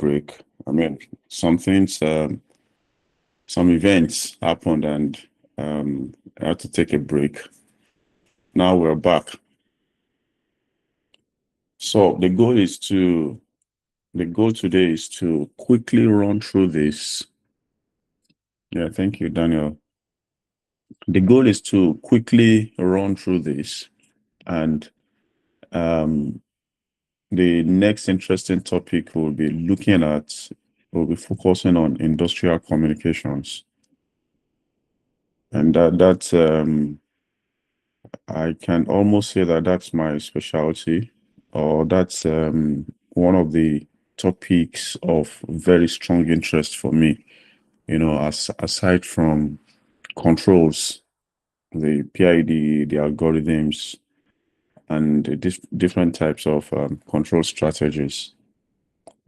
break. I mean, some things, some events happened, and I had to take a break. Now we're back. So the goal today is to quickly run through this. Yeah, thank you, Daniel. The goal is to quickly run through this, and the next interesting topic we'll be focusing on industrial communications. And that's I can almost say that that's my specialty, or that's one of the topics of very strong interest for me, aside from controls, the PID, the algorithms, and the different types of control strategies,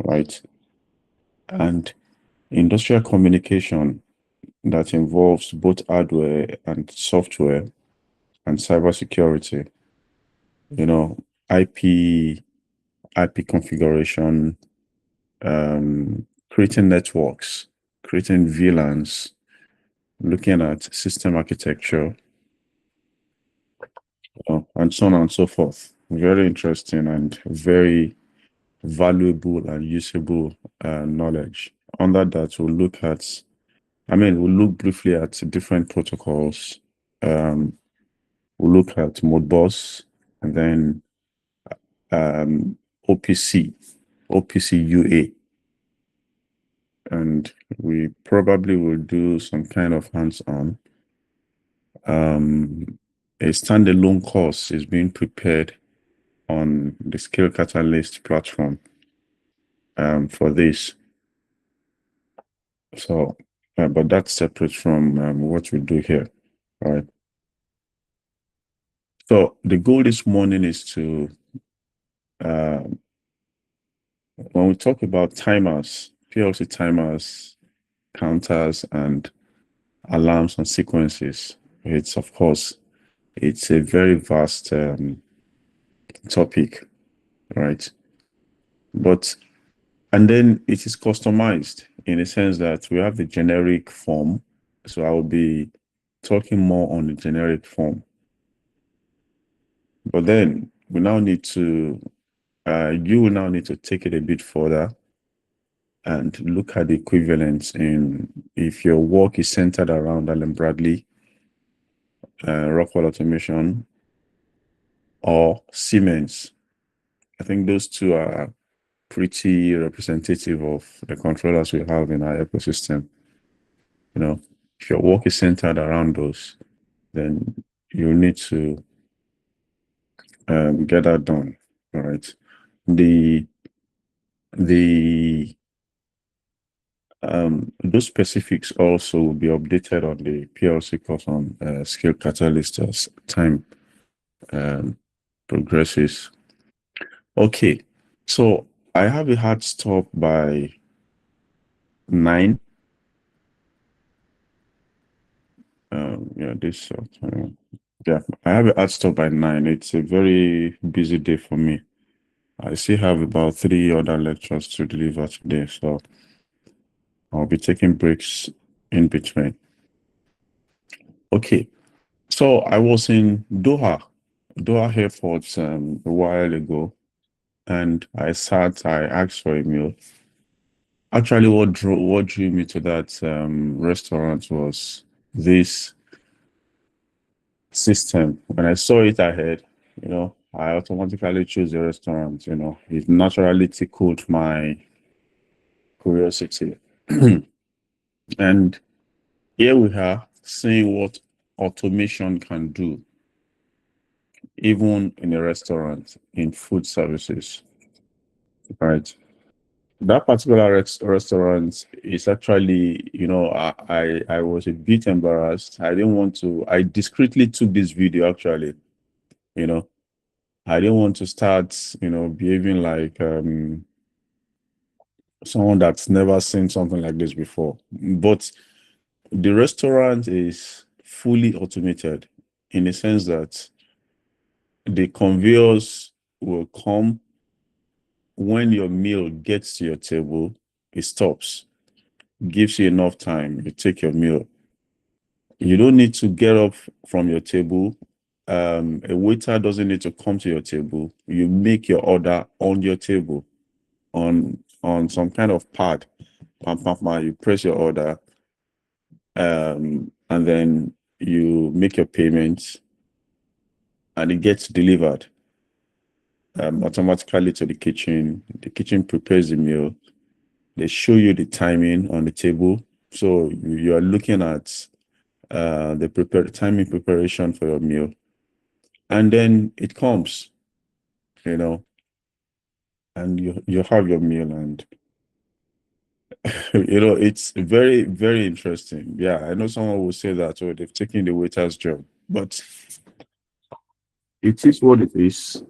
right? And industrial communication that involves both hardware and software and cybersecurity, IP configuration, creating networks, creating VLANs, looking at system architecture, and so on and so forth. Very interesting and very valuable and usable knowledge. Under that, we'll look briefly at different protocols. We'll look at Modbus, and then OPC UA. And we probably will do some kind of hands-on. A standalone course is being prepared on the Skill Catalyst platform for this. So, but that's separate from what we do here, all right? So the goal this morning is to, when we talk about timers, PLC timers, counters, and alarms and sequences, it's a very vast topic, right? And then it is customized in the sense that we have the generic form. So I will be talking more on the generic form. But then you will now need to take it a bit further and look at the equivalents if your work is centered around Allen Bradley, Rockwell Automation, or Siemens. I think those two are pretty representative of the controllers we have in our ecosystem. If your work is centered around those, then you need to get that done. All right. Those specifics also will be updated on the PLC course on Skill Catalyst as time progresses. Okay, so I have a hard stop by 9. I have a hard stop by 9. It's a very busy day for me. I still have about 3 other lectures to deliver today, so I'll be taking breaks in between. Okay, so I was in Doha Airport a while ago, and I asked for a meal. Actually, what drew me to that restaurant was this system. When I saw it ahead, I automatically chose the restaurant. It naturally tickled my curiosity. And here we are seeing what automation can do, even in a restaurant, in food services, right? That particular restaurant is actually, I was a bit embarrassed. I discreetly took this video, actually. I didn't want to start, behaving like someone that's never seen something like this before. But the restaurant is fully automated in the sense that the conveyors will come when your meal gets to your table. it stops, gives you enough time. You take your meal. You don't need to get up from your table. A waiter doesn't need to come to your table. You make your order on your table on some kind of pad. Pam, pam, pam, you press your order, and then you make your payments, and it gets delivered automatically to the kitchen. The kitchen prepares the meal. They show you the timing on the table. So you are looking at the timing preparation for your meal. And then it comes, you know, and you have your meal, and it's very, very interesting. Yeah, I know someone will say that, oh, they've taken the waiter's job, but it is what it is.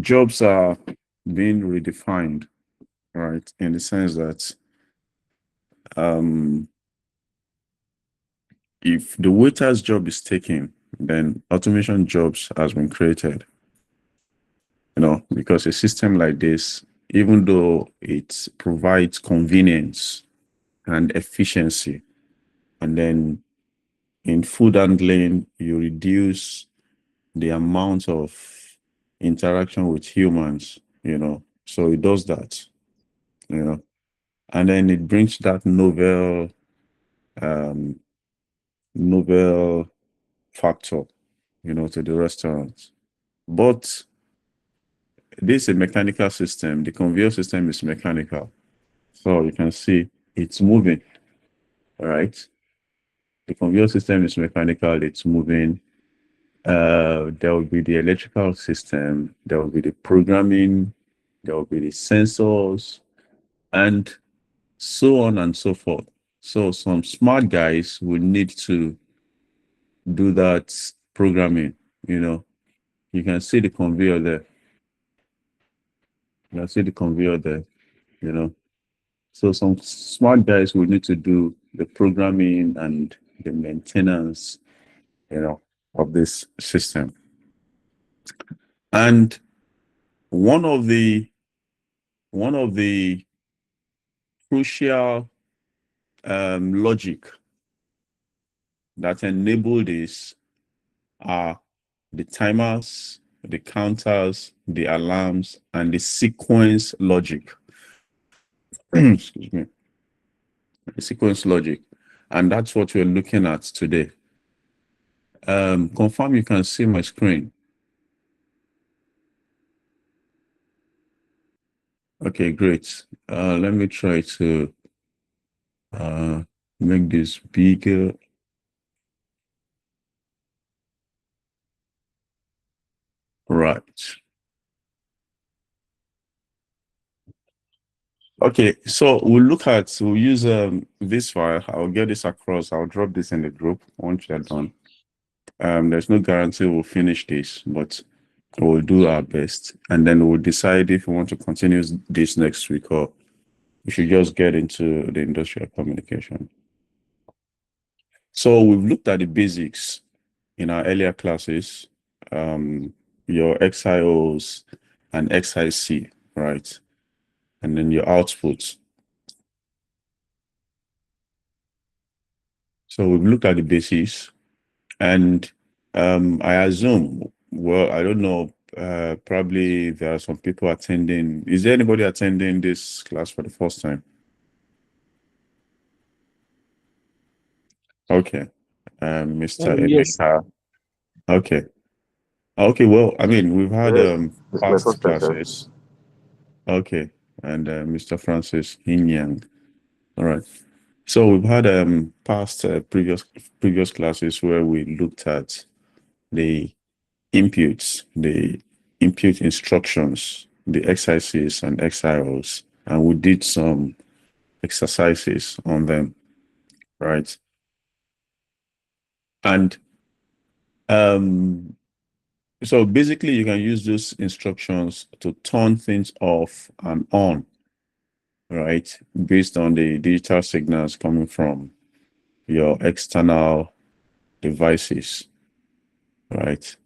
Jobs are being redefined, right? In the sense that um if the waiter's job is taken, then automation jobs has been created, because a system like this, even though it provides convenience and efficiency, and then in food handling, you reduce the amount of interaction with humans, so it does that, and then it brings that um, novel factor, to the restaurants. But this is a mechanical system. The conveyor system is mechanical. So you can see it's moving, all right? The conveyor system is mechanical, it's moving. There will be the electrical system, there will be the programming, there will be the sensors, and so on and so forth. So some smart guys will need to do that programming, you know. You can see the conveyor there. You can see the conveyor there, you know. So some smart guys will need to do the programming and the maintenance, of this system. And one of the one of the crucial logic that enable this are the timers, the counters, the alarms, and the sequence logic. Excuse me. The sequence logic. And that's what we're looking at today. Confirm you can see my screen. Okay, great. Let me try to make this bigger. Right. Okay, so we'll use this file. I'll get this across. I'll drop this in the group once you're done. There's no guarantee we'll finish this, but we'll do our best. And then we'll decide if we want to continue this next week or we should just get into the industrial communication. So we've looked at the basics in our earlier classes, your XIOs and XIC, right? And then your outputs. So we've looked at the basics, and I assume, well, I don't know, probably there are some people attending. Is there anybody attending this class for the first time? Okay. Mr. Yes, Emeka. Okay. Okay, well, I mean, we've had it's my past first time, sir. classes. Okay. And Mr. Francis Hinyang. All right. So we've had past previous classes where we looked at the inputs, the input instructions, the XICs and XIOs, and we did some exercises on them, right? And so basically you can use those instructions to turn things off and on, right? Based on the digital signals coming from your external devices, right?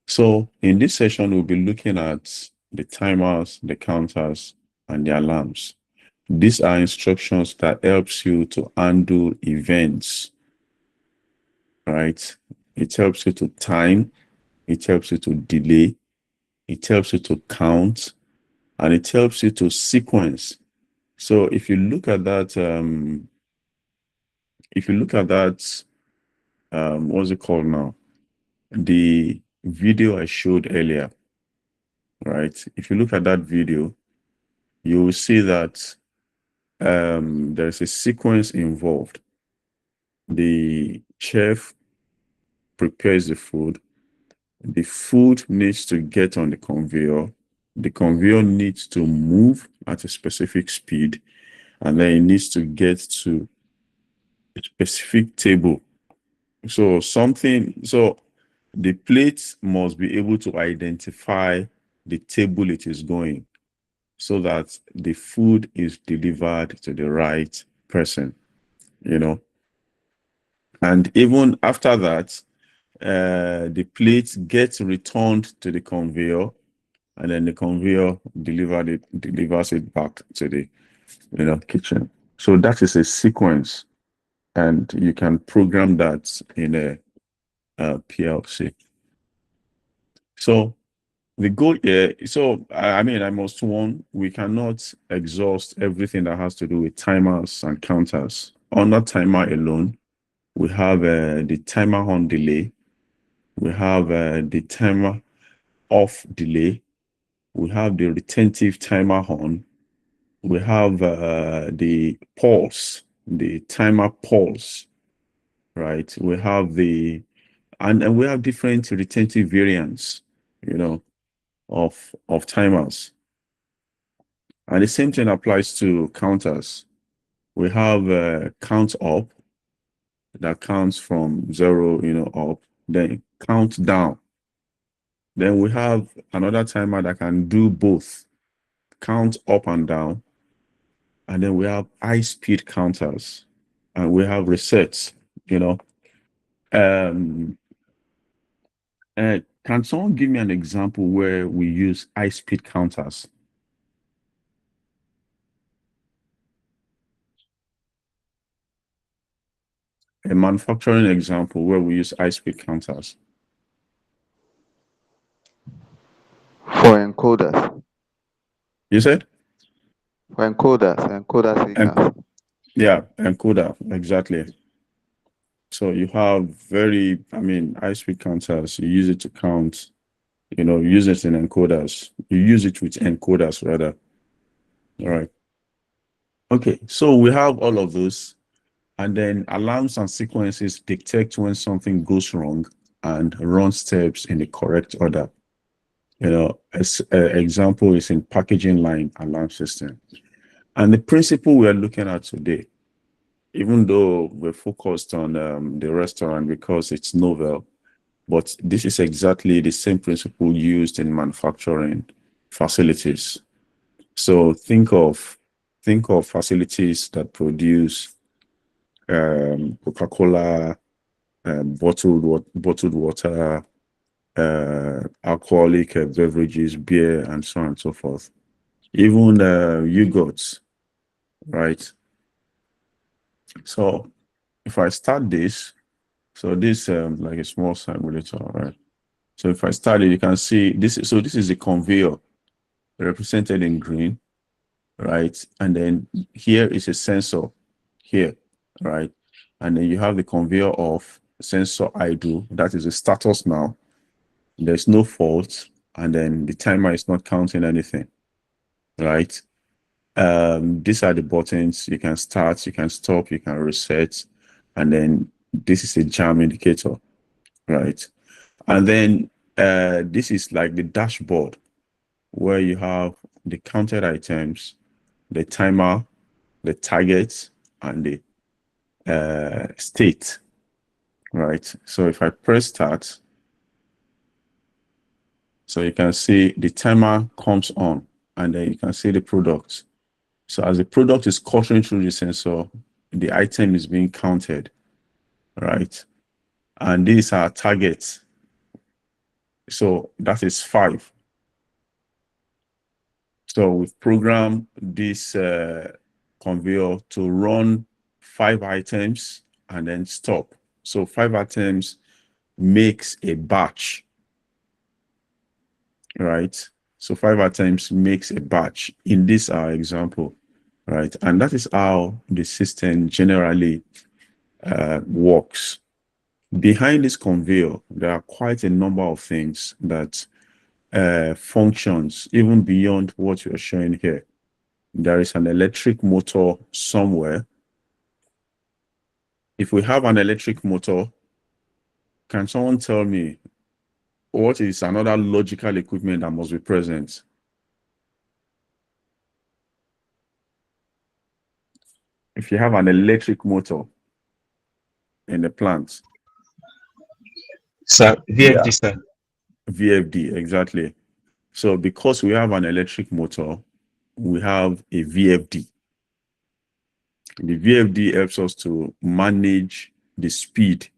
So in this session, we'll be looking at the timers, the counters, and the alarms. These are instructions that helps you to handle events, right? It helps you to time, it helps you to delay, it helps you to count, and it helps you to sequence. So if you look at that, what's it called now? The video I showed earlier, right? If you look at that video, you will see that there's a sequence involved. The chef prepares the food. The food needs to get on the conveyor. The conveyor needs to move at a specific speed, and then it needs to get to a specific table. So the plate must be able to identify the table it is going, so that the food is delivered to the right person, you know. And even after that, the plate gets returned to the conveyor, and then the conveyor delivers it back to the kitchen. So that is a sequence, and you can program that in a PLC. So the goal here, I mean, I must warn, we cannot exhaust everything that has to do with timers and counters. Under timer alone, we have the timer on delay, we have the timer off delay, we have the retentive timer on, we have the pulse, the timer pulse, right? We have and we have different retentive variants, of timers. And the same thing applies to counters. We have count up that counts from 0, up, then count down. Then we have another timer that can do both, count up and down. And then we have high speed counters, and we have resets, Um, can someone give me an example where we use high speed counters? A manufacturing example where we use high speed counters. For encoders. You said? For encoder signals. Yeah, encoder, exactly. So you have high speed counters. You use it to count, use it in encoders. You use it with encoders rather. All right. Okay, so we have all of those, and then alarms and sequences detect when something goes wrong and run steps in the correct order. As example is in packaging line alarm system. And the principle we are looking at today, even though we're focused on the restaurant because it's novel, but this is exactly the same principle used in manufacturing facilities. So think of facilities that produce Coca-Cola, bottled water, alcoholic beverages, beer, and so on and so forth. Even yogurts, right? So if I start this, so this like a small simulator, right? So if I start it, you can see this. So this is a conveyor represented in green, right? And then here is a sensor here, right? And then you have the conveyor of sensor idle. That is the status now. There's no fault, and then the timer is not counting anything, right? These are the buttons. You can start, you can stop, you can reset, and then this is a jam indicator, right? And then this is like the dashboard where you have the counted items, the timer, the target, and the state, right? So if I press start, so you can see the timer comes on, and then you can see the product. So as the product is coursing through the sensor, the item is being counted, right? And these are targets. So that is 5. So we've programmed this conveyor to run 5 items and then stop. So 5 items makes a batch, right? So 5 items makes a batch in this example, right? And that is how the system generally works. Behind this conveyor, there are quite a number of things that functions even beyond what you're showing here. There is an electric motor somewhere. If we have an electric motor, can someone tell me what is another logical equipment that must be present? If you have an electric motor in the plant. Sir, VFD, sir. VFD, exactly. So because we have an electric motor, we have a VFD. The VFD helps us to manage the speed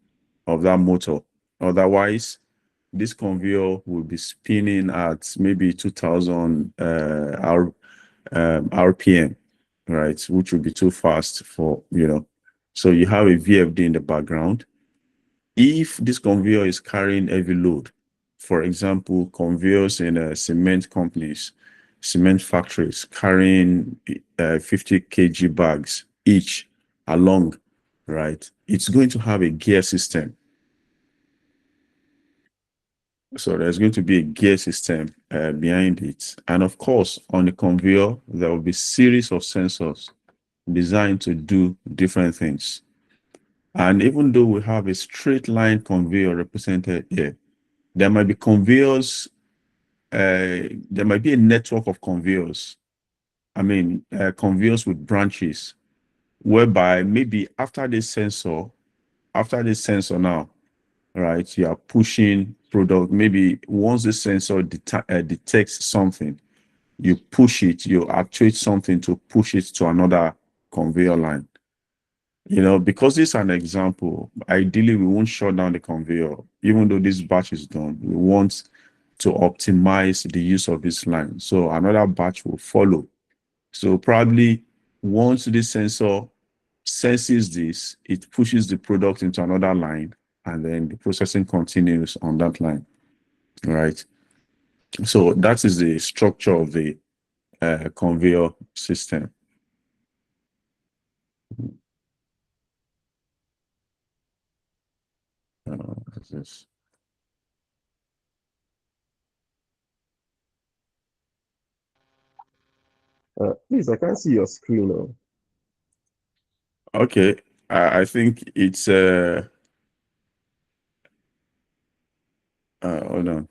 of that motor. Otherwise, this conveyor will be spinning at maybe 2000 RPM, right? Which will be too fast for, So you have a VFD in the background. If this conveyor is carrying heavy load, for example, conveyors in cement companies, cement factories carrying 50 kg bags each along, right? It's going to have a gear system. So there's going to be a gear system behind it. And of course, on the conveyor, there will be series of sensors designed to do different things. And even though we have a straight line conveyor represented here, there might be conveyors, there might be a network of conveyors. Conveyors with branches, whereby maybe after this sensor now, right, you are pushing product. Maybe once the sensor detects something, you push it, you actuate something to push it to another conveyor line. Because this is an example, ideally we won't shut down the conveyor. Even though this batch is done, we want to optimize the use of this line. So another batch will follow. So probably once this sensor senses this, it pushes the product into another line, and then the processing continues on that line, right? So that is the structure of the conveyor system. What's this? Please, I can't see your screen. Oh. Okay, I think it's hold on.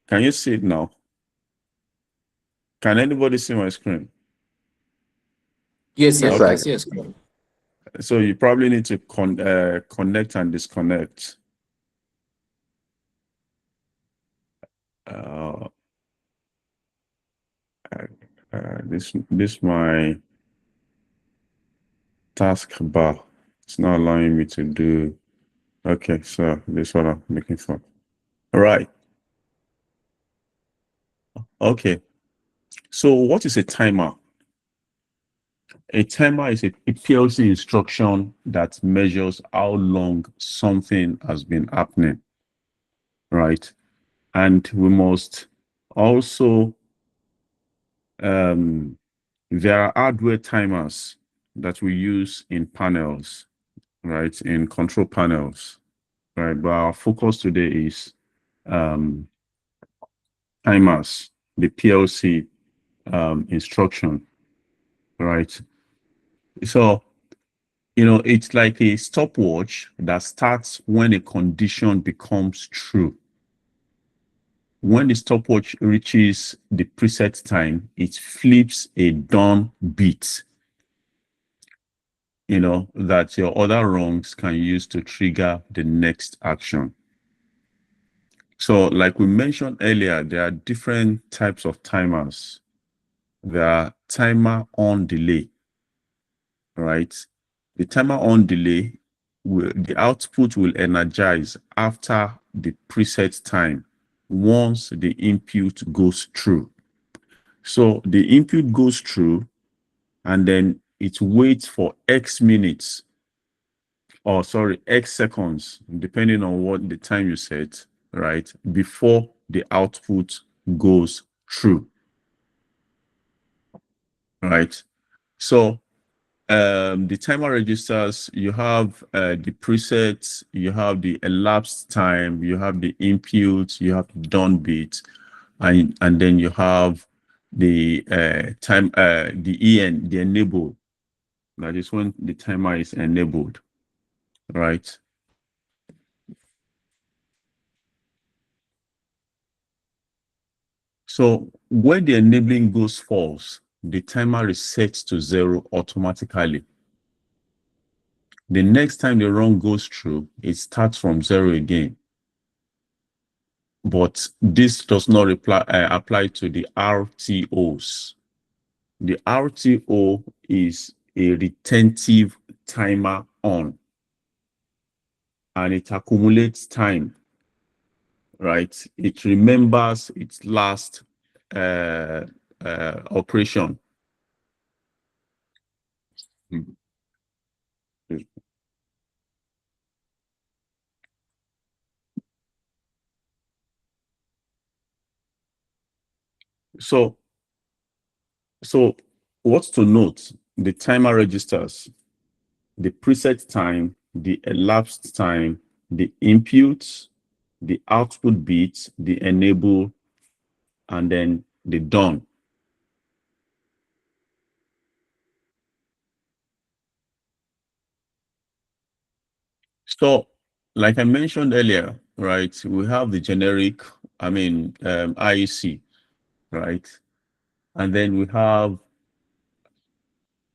Can you see it now? Can anybody see my screen? Yes, sir. Yes, Okay. I see a screen. So you probably need to connect and disconnect. This my task bar. It's not allowing me to do. Okay, so this is what I'm looking for. All right. Okay. So what is a timer? A timer is a PLC instruction that measures how long something has been happening, right? And we must also, there are hardware timers that we use in panels, right? In control panels, right? But our focus today is timers, the PLC instruction, right? So, it's like a stopwatch that starts when a condition becomes true. When the stopwatch reaches the preset time, it flips a done bit, that your other rungs can use to trigger the next action. So like we mentioned earlier, there are different types of timers. There are timer on delay, right? The timer on delay, the output will energize after the preset time once the input goes through. So the input goes through, and then it waits for X minutes, or sorry, X seconds, depending on what the time you set, right, before the output goes through, right? So the timer registers, you have the presets, you have the elapsed time, you have the input, you have the done bit, and then you have the time, the enable. That is when the timer is enabled, right? So when the enabling goes false, the timer resets to 0 automatically. The next time the run goes through, it starts from 0 again. But this does not apply to the RTOs. The RTO is a retentive timer on, and it accumulates time, right? It remembers its last operation. So what's to note? The timer registers the preset time, the elapsed time, the inputs, the output bits, the enable, and then the done. So, like I mentioned earlier, right, we have the generic, IEC, right? And then we have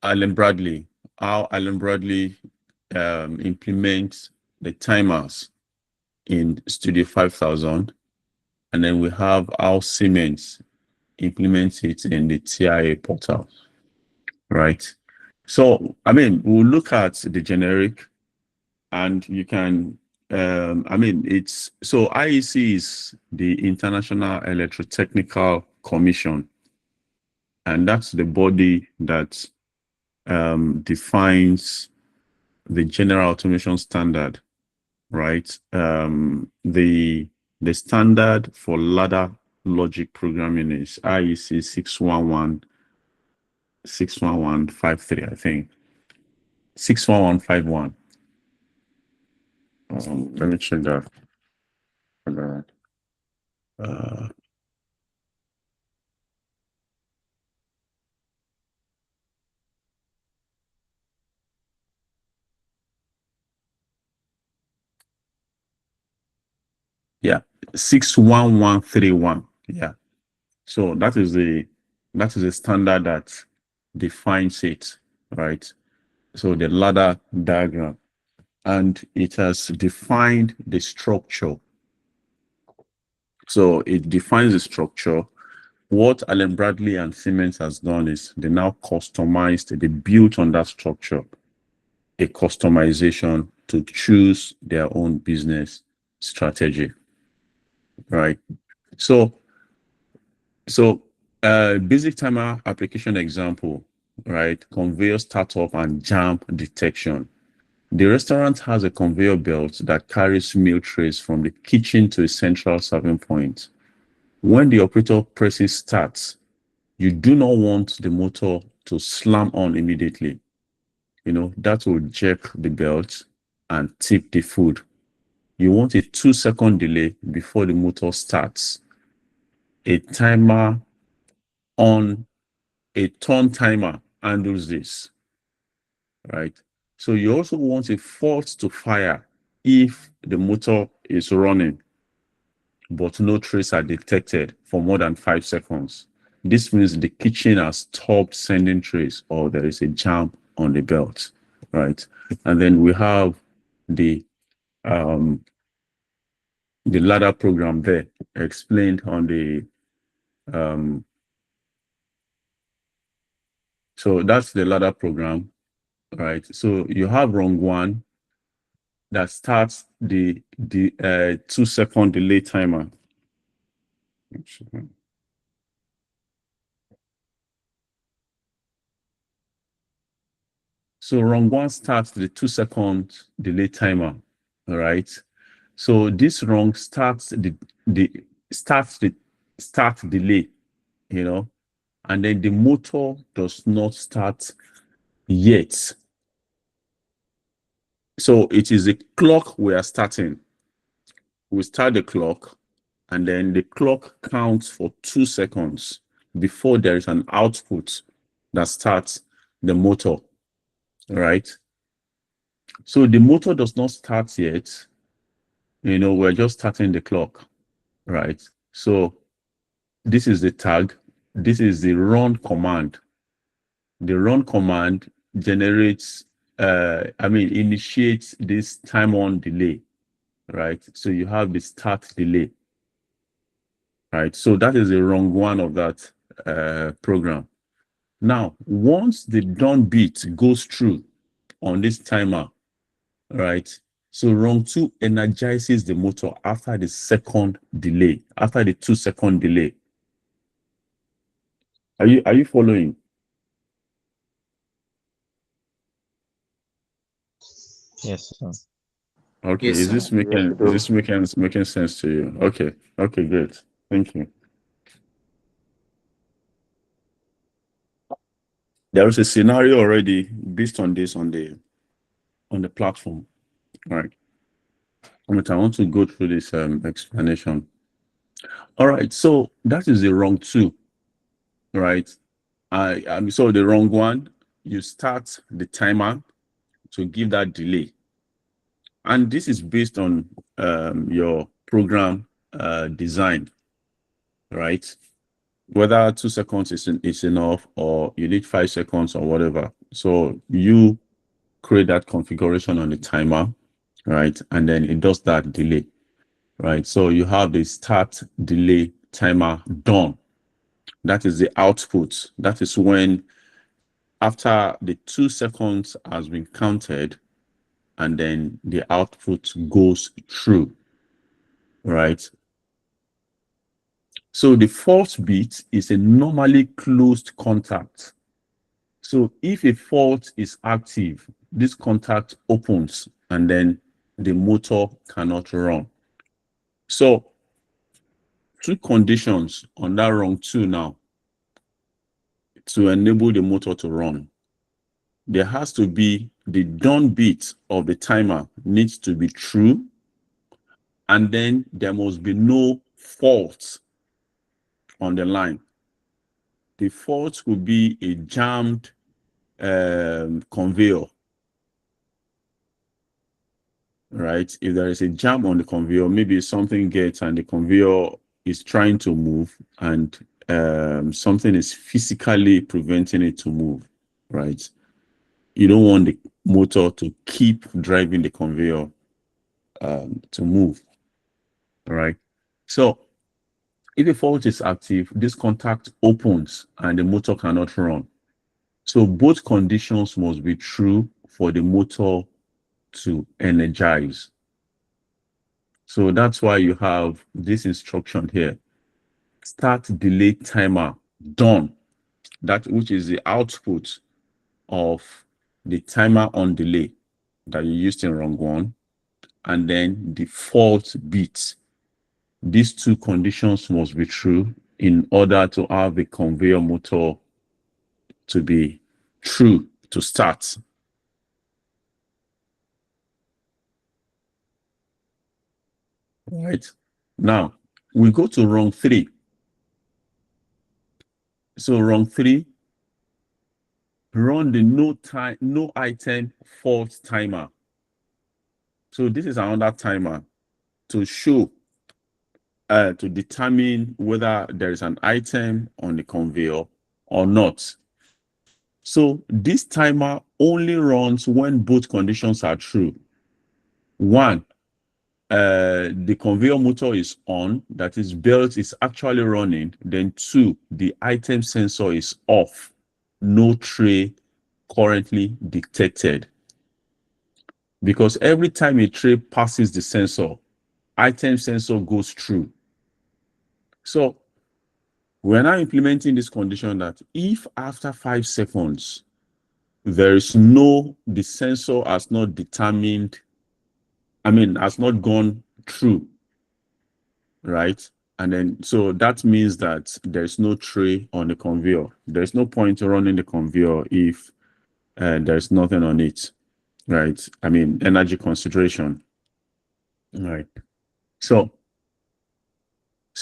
Allen Bradley, how Allen Bradley implements the timers in Studio 5000. And then we have how Siemens implements it in the TIA portal, right? So, we'll look at the generic, and you can, it's so IEC is the International Electrotechnical Commission, and that's the body that defines the general automation standard, right? The standard for ladder logic programming is IEC 61153, I think. 61151. Let me check that. Uh, yeah, 61131. Yeah. So that is the standard that defines it, right? So the ladder diagram, and it has defined the structure. So it defines the structure. What Allen Bradley and Siemens has done is they now customized, they built on that structure a customization to choose their own business strategy, right? So basic timer application example, right? Conveyor startup and jam detection. The restaurant has a conveyor belt that carries meal trays from the kitchen to a central serving point. When the operator presses start, you do not want the motor to slam on immediately. That will jerk the belt and tip the food. You want a 2-second delay before the motor starts. A timer on a turn timer handles this, right? So you also want a false to fire if the motor is running, but no trace are detected for more than 5 seconds. This means the kitchen has stopped sending trace, or there is a jam on the belt, right? And then we have the ladder program there explained on the so that's the ladder program, right? So you have rung one that starts the 2-second delay timer. So rung 1 starts the 2-second delay timer. All right. So this rung starts the start delay, you know, and then the motor does not start yet. So it is a clock we are starting. We start the clock, and then the clock counts for 2 seconds before there is an output that starts the motor, right? So the motor does not start yet. You know, we're just starting the clock, right? So this is the tag. This is the run command. The run command generates, initiates this time on delay, right? So you have the start delay, right? So that is the wrong one of that program. Now, once the done bit goes through on this timer, right? So rung 2 energizes the motor after the second delay, after the 2-second delay. Are you following? Yes, sir. Okay, Yes, is sir. this Yes, making we do. making sense to you? Okay, great. Thank you. There is a scenario already based on this on the platform. All right. I want to go through this explanation. All right, so that is the wrong 2, right? So the wrong one, you start the timer to give that delay. And this is based on your program design, right? Whether 2 seconds is enough or you need 5 seconds or whatever. So you create that configuration on the timer, right? And then it does that delay, right? So you have the start delay timer done. That is the output. That is when after the 2 seconds has been counted and then the output goes through, right? So the fault bit is a normally closed contact. So if a fault is active, this contact opens and then the motor cannot run. So 2 conditions on that rung 2 now to enable the motor to run. There has to be the done bit of the timer needs to be true, and then there must be no fault on the line. The fault could be a jammed conveyor, right? If there is a jam on the conveyor, maybe something gets and the conveyor is trying to move and something is physically preventing it to move, right? You don't want the motor to keep driving the conveyor to move, right? So if a fault is active, this contact opens and the motor cannot run. So both conditions must be true for the motor to energize. So that's why you have this instruction here. Start delay timer done. That which is the output of the timer on delay that you used in rung 1, and then the fault bit. These 2 conditions must be true in order to have the conveyor motor to be true to start. Right. Now we go to rung 3. So rung 3, run the no item fault timer. So this is another timer to show to determine whether there is an item on the conveyor or not. So this timer only runs when both conditions are true. 1, the conveyor motor is on, that is belt is actually running. Then 2, the item sensor is off, no tray currently detected. Because every time a tray passes the sensor, item sensor goes through. So we're now implementing this condition that if after 5 seconds the sensor has not determined, has not gone through, right? And then, so that means that there's no tray on the conveyor. There's no point running the conveyor if there's nothing on it, right? Energy consideration, right? So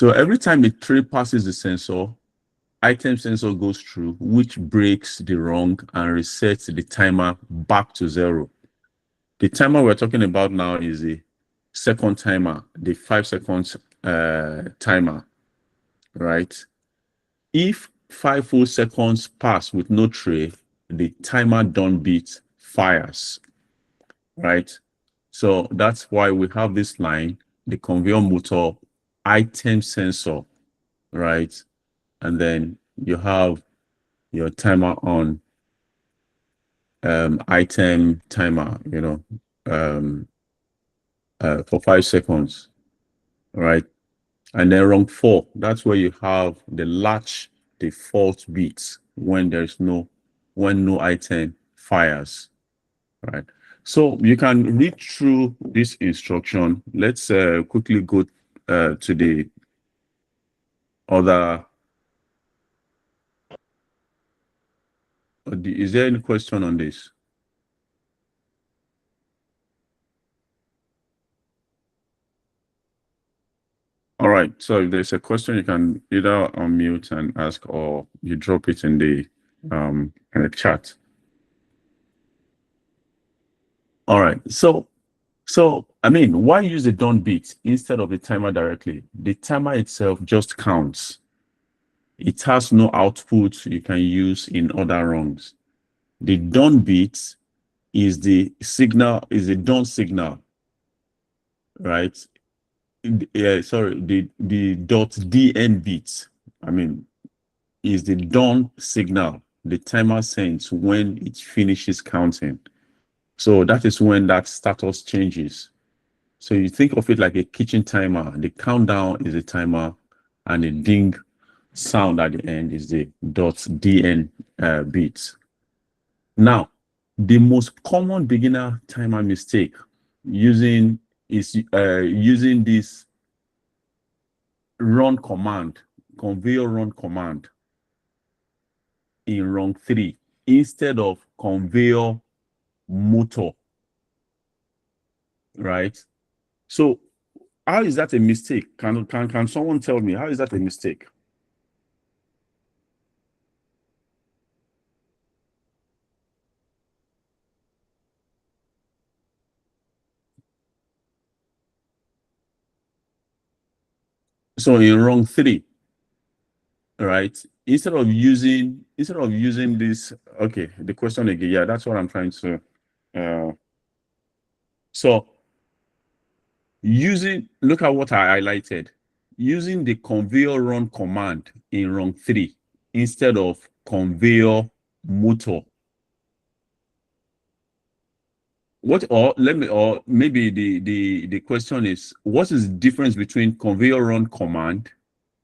every time the tray passes the sensor, item sensor goes through, which breaks the rung and resets the timer back to 0. The timer we're talking about now is a second timer, the 5 seconds timer, right? If 5 full seconds pass with no tray, the timer done beat fires, right? So that's why we have this line, the conveyor motor item sensor, right? And then you have your timer on item timer, for 5 seconds, right? And then rung 4, that's where you have the latch default beats when no item fires, right? So you can read through this instruction. Let's quickly go to the other. Is there any question on this? All right. So if there's a question, you can either unmute and ask, or you drop it in the chat. All right. So why use the done beat instead of the timer directly? The timer itself just counts. It has no output you can use in other rungs. The done beat is the signal, is the done signal, right? Yeah, sorry, the .dn beat, is the done signal the timer sends when it finishes counting. So that is when that status changes. So you think of it like a kitchen timer. The countdown is a timer, and the ding sound at the end is the .dn beat. Now, the most common beginner timer mistake using this run command, conveyor run command in rung 3 instead of conveyor motor, right? So how is that a mistake? Can someone tell me, how is that a mistake? So in rung 3, right? Instead of using this, okay, the question again, yeah, that's what I'm trying to so look at what I highlighted, using the conveyor run command in rung 3 instead of conveyor motor. Maybe the question is, what is the difference between conveyor run command,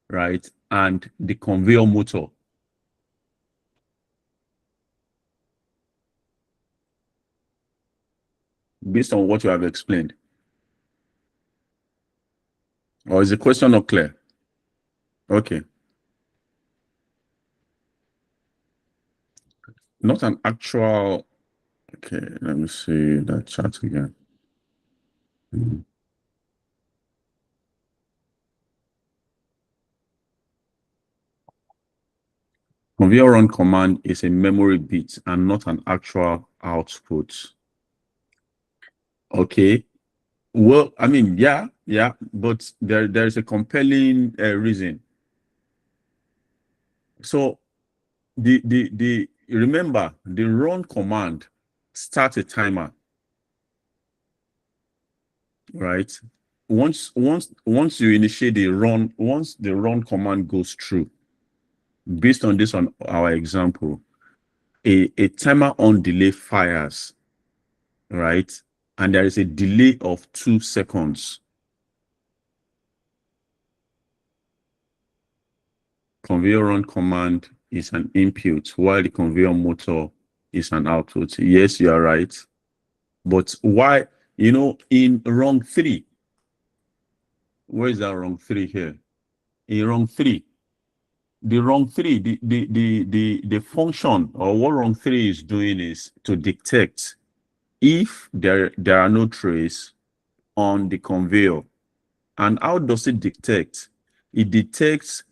right, and the conveyor motor? Based on what you have explained. Or is the question not clear? Okay. Not an actual. Okay, let me see that chat again. Conveyor run command is a memory bit and not an actual output. Okay. Well, yeah, but there's a compelling reason. So remember, the run command starts a timer, right? Once you initiate the run, once the run command goes through, based on this, on our example, a timer on delay fires, right? And there is a delay of 2 seconds. Conveyor run command is an input, while the conveyor motor is an output. Yes, you are right. But why, in rung 3, where is that rung 3 here? In rung 3, the function, or what rung 3 is doing, is to detect if there are no trays on the conveyor. And how does it detect? It detects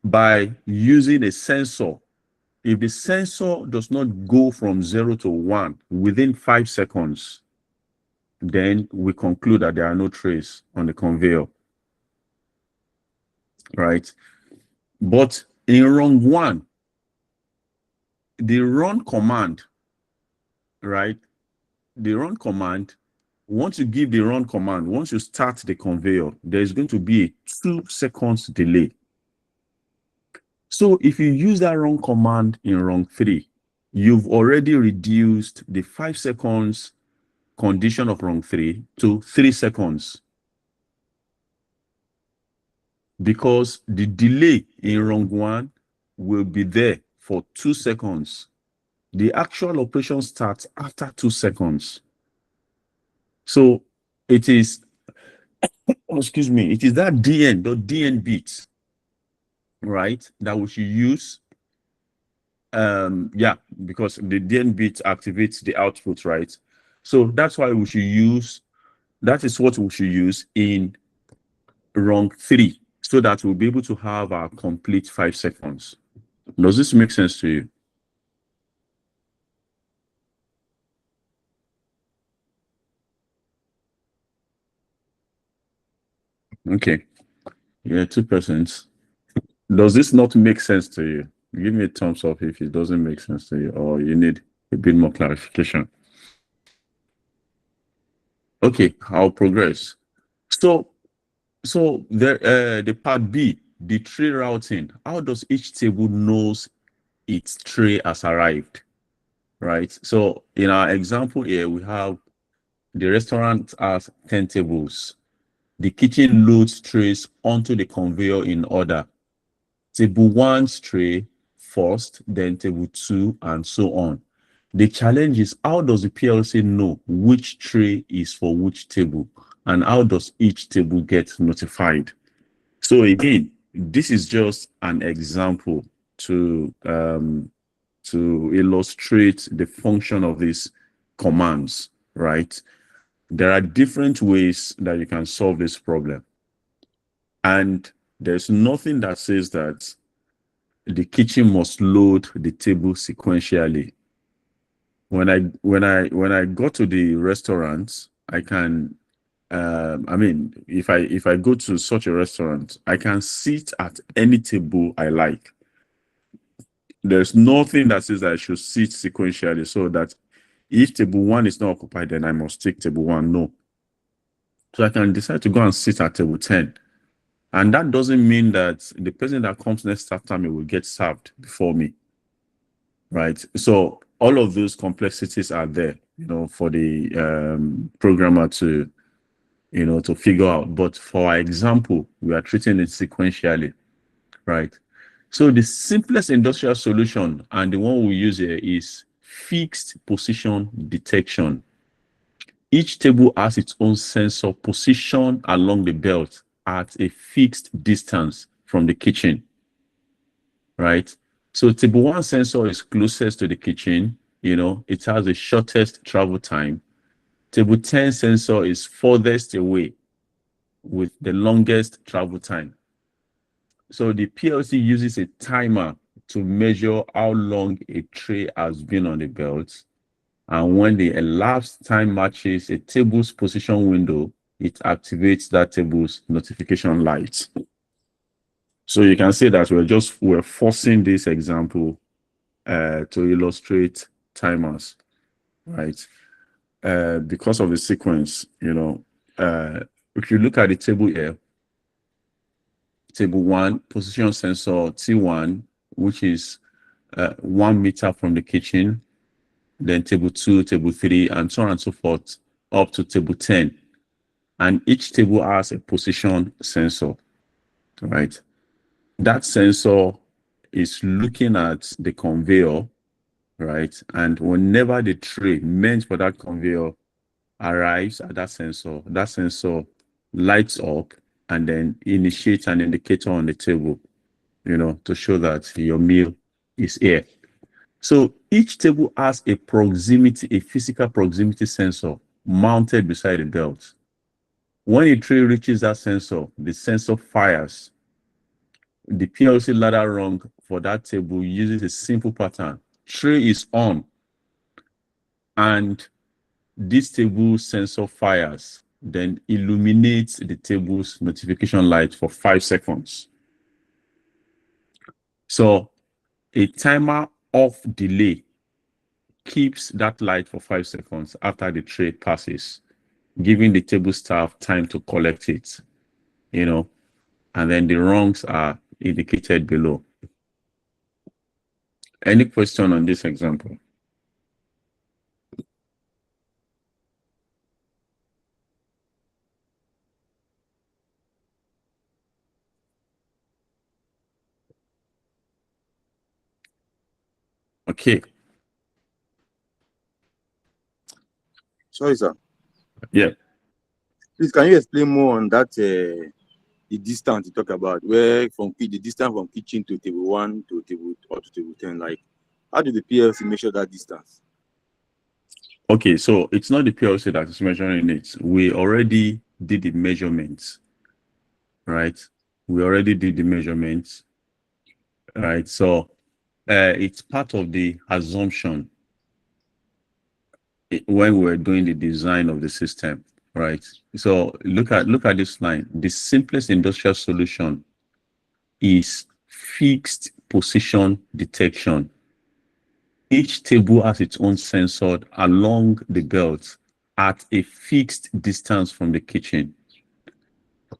by using a sensor. If the sensor does not go from 0 to 1 within 5 seconds, then we conclude that there are no trays on the conveyor, right? But in rung 1, the run command, right? The run command, once you give the run command, once you start the conveyor, there's going to be a 2 seconds delay. So if you use that run command in rung 3, you've already reduced the 5 seconds condition of rung 3 to 3 seconds. Because the delay in rung 1 will be there for 2 seconds. The actual operation starts after 2 seconds. So it is, excuse me, it is that DN bit, right, that we should use. Yeah, because the DN bit activates the output, right? So that's why we should use, that is what we should use in rung 3, so that we'll be able to have our complete 5 seconds. Does this make sense to you? Okay. Yeah, 2%. Does this not make sense to you? Give me a thumbs up if it doesn't make sense to you, or you need a bit more clarification. Okay, I'll progress. So the part B, the tray routing. How does each table knows its tray has arrived, right? So in our example here, we have the restaurant has 10 tables. The kitchen loads trays onto the conveyor in order. Table 1's tray first, then table 2, and so on. The challenge is, how does the PLC know which tray is for which table, and how does each table get notified? So again, this is just an example to illustrate the function of these commands, right? There are different ways that you can solve this problem, and there's nothing that says that the kitchen must load the table sequentially. When I go to the restaurant, I can I mean, if I go to such a restaurant, I can sit at any table I like. There's nothing that says I should sit sequentially, so that if table 1 is not occupied, then I must take table 1. No. So I can decide to go and sit at table 10. And that doesn't mean that the person that comes next after me will get served before me, right? So all of those complexities are there, for the programmer to, to figure out. But for our example, we are treating it sequentially, right? So the simplest industrial solution, and the one we use here, is fixed position detection. Each table has its own sensor position along the belt at a fixed distance from the kitchen, right? So table 1 sensor is closest to the kitchen, it has the shortest travel time. Table 10 sensor is furthest away with the longest travel time. So the PLC uses a timer to measure how long a tray has been on the belt. And when the elapsed time matches a table's position window, it activates that table's notification light. So you can say that we're forcing this example to illustrate timers, right? Because of the sequence, if you look at the table here, table 1, position sensor T1, which is 1 meter from the kitchen, then table 2, table 3, and so on and so forth, up to table 10. And each table has a position sensor, right? That sensor is looking at the conveyor right? And whenever the tray meant for that conveyor arrives at that sensor lights up and then initiates an indicator on the table, to show that your meal is here. So each table has a physical proximity sensor mounted beside the belt. When a tray reaches that sensor, the sensor fires. The PLC ladder rung for that table uses a simple pattern. Tray is on, and this table sensor fires, then illuminates the table's notification light for 5 seconds. So a timer off delay keeps that light for 5 seconds after the tray passes, giving the table staff time to collect it, and then the rungs are indicated below. Any question on this example? Okay. Sorry, sir. Yeah. Please, can you explain more on that, the distance you talk about, where the distance from kitchen to table 1 to table or to table 10, like, how do the PLC measure that distance? Okay, so it's not the PLC that is measuring it. We already did the measurements, right? We already did the measurements, right? So it's part of the assumption when we're doing the design of the system, right? So look at this line. The simplest industrial solution is fixed position detection. Each table has its own sensor along the belt at a fixed distance from the kitchen.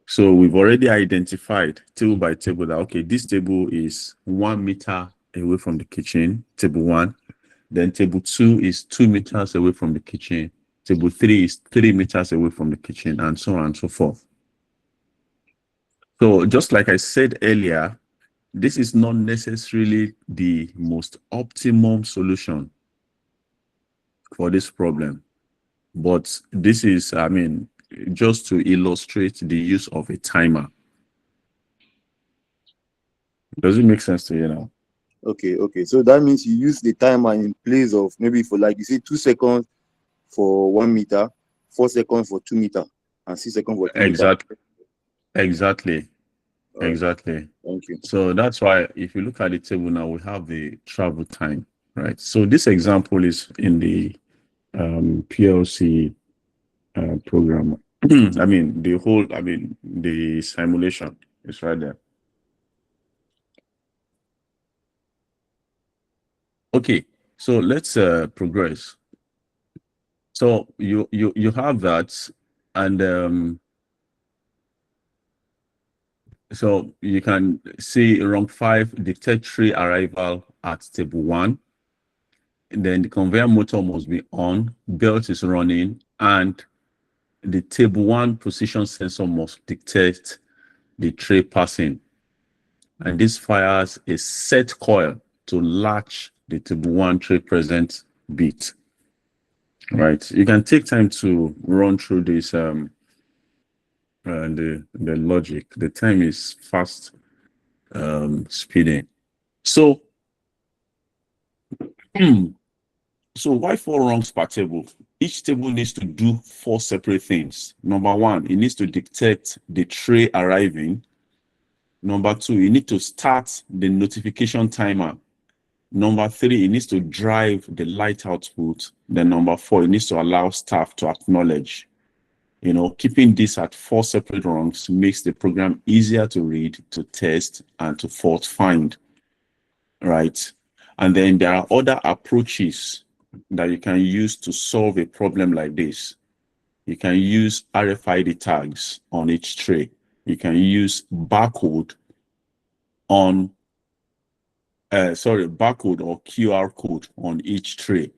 So we've already identified table by table that, okay, this table is 1 meter away from the kitchen, table 1. Then table 2 is 2 meters away from the kitchen. Table 3 is 3 meters away from the kitchen, and so on and so forth. So just like I said earlier, this is not necessarily the most optimum solution for this problem. But this is, just to illustrate the use of a timer. Does it make sense to you now? Okay. So that means you use the timer in place of maybe for, like you say, 2 seconds for 1 meter, 4 seconds for 2 meter, and 6 seconds for 3 meter. Exactly. Right. Exactly. Thank you. So that's why if you look at the table now, we have the travel time, right? So this example is in the PLC program. The simulation is right there. Okay, so let's progress. So you have that, and so you can see rung 5 detect tray arrival at table 1. And then the conveyor motor must be on, belt is running, and the table 1 position sensor must detect the tray passing. And this fires a set coil to latch the table 1 tray present bit. Right. You can take time to run through this the logic. The time is fast speeding. So so why 4 rungs per table? Each table needs to do 4 separate things. Number 1, it needs to detect the tray arriving. Number 2, you need to start the notification timer. Number 3, it needs to drive the light output. Then number 4, it needs to allow staff to acknowledge. Keeping this at 4 separate rungs makes the program easier to read, to test, and to fault find, right? And then there are other approaches that you can use to solve a problem like this. You can use RFID tags on each tray. You can use barcode or QR code on each tray,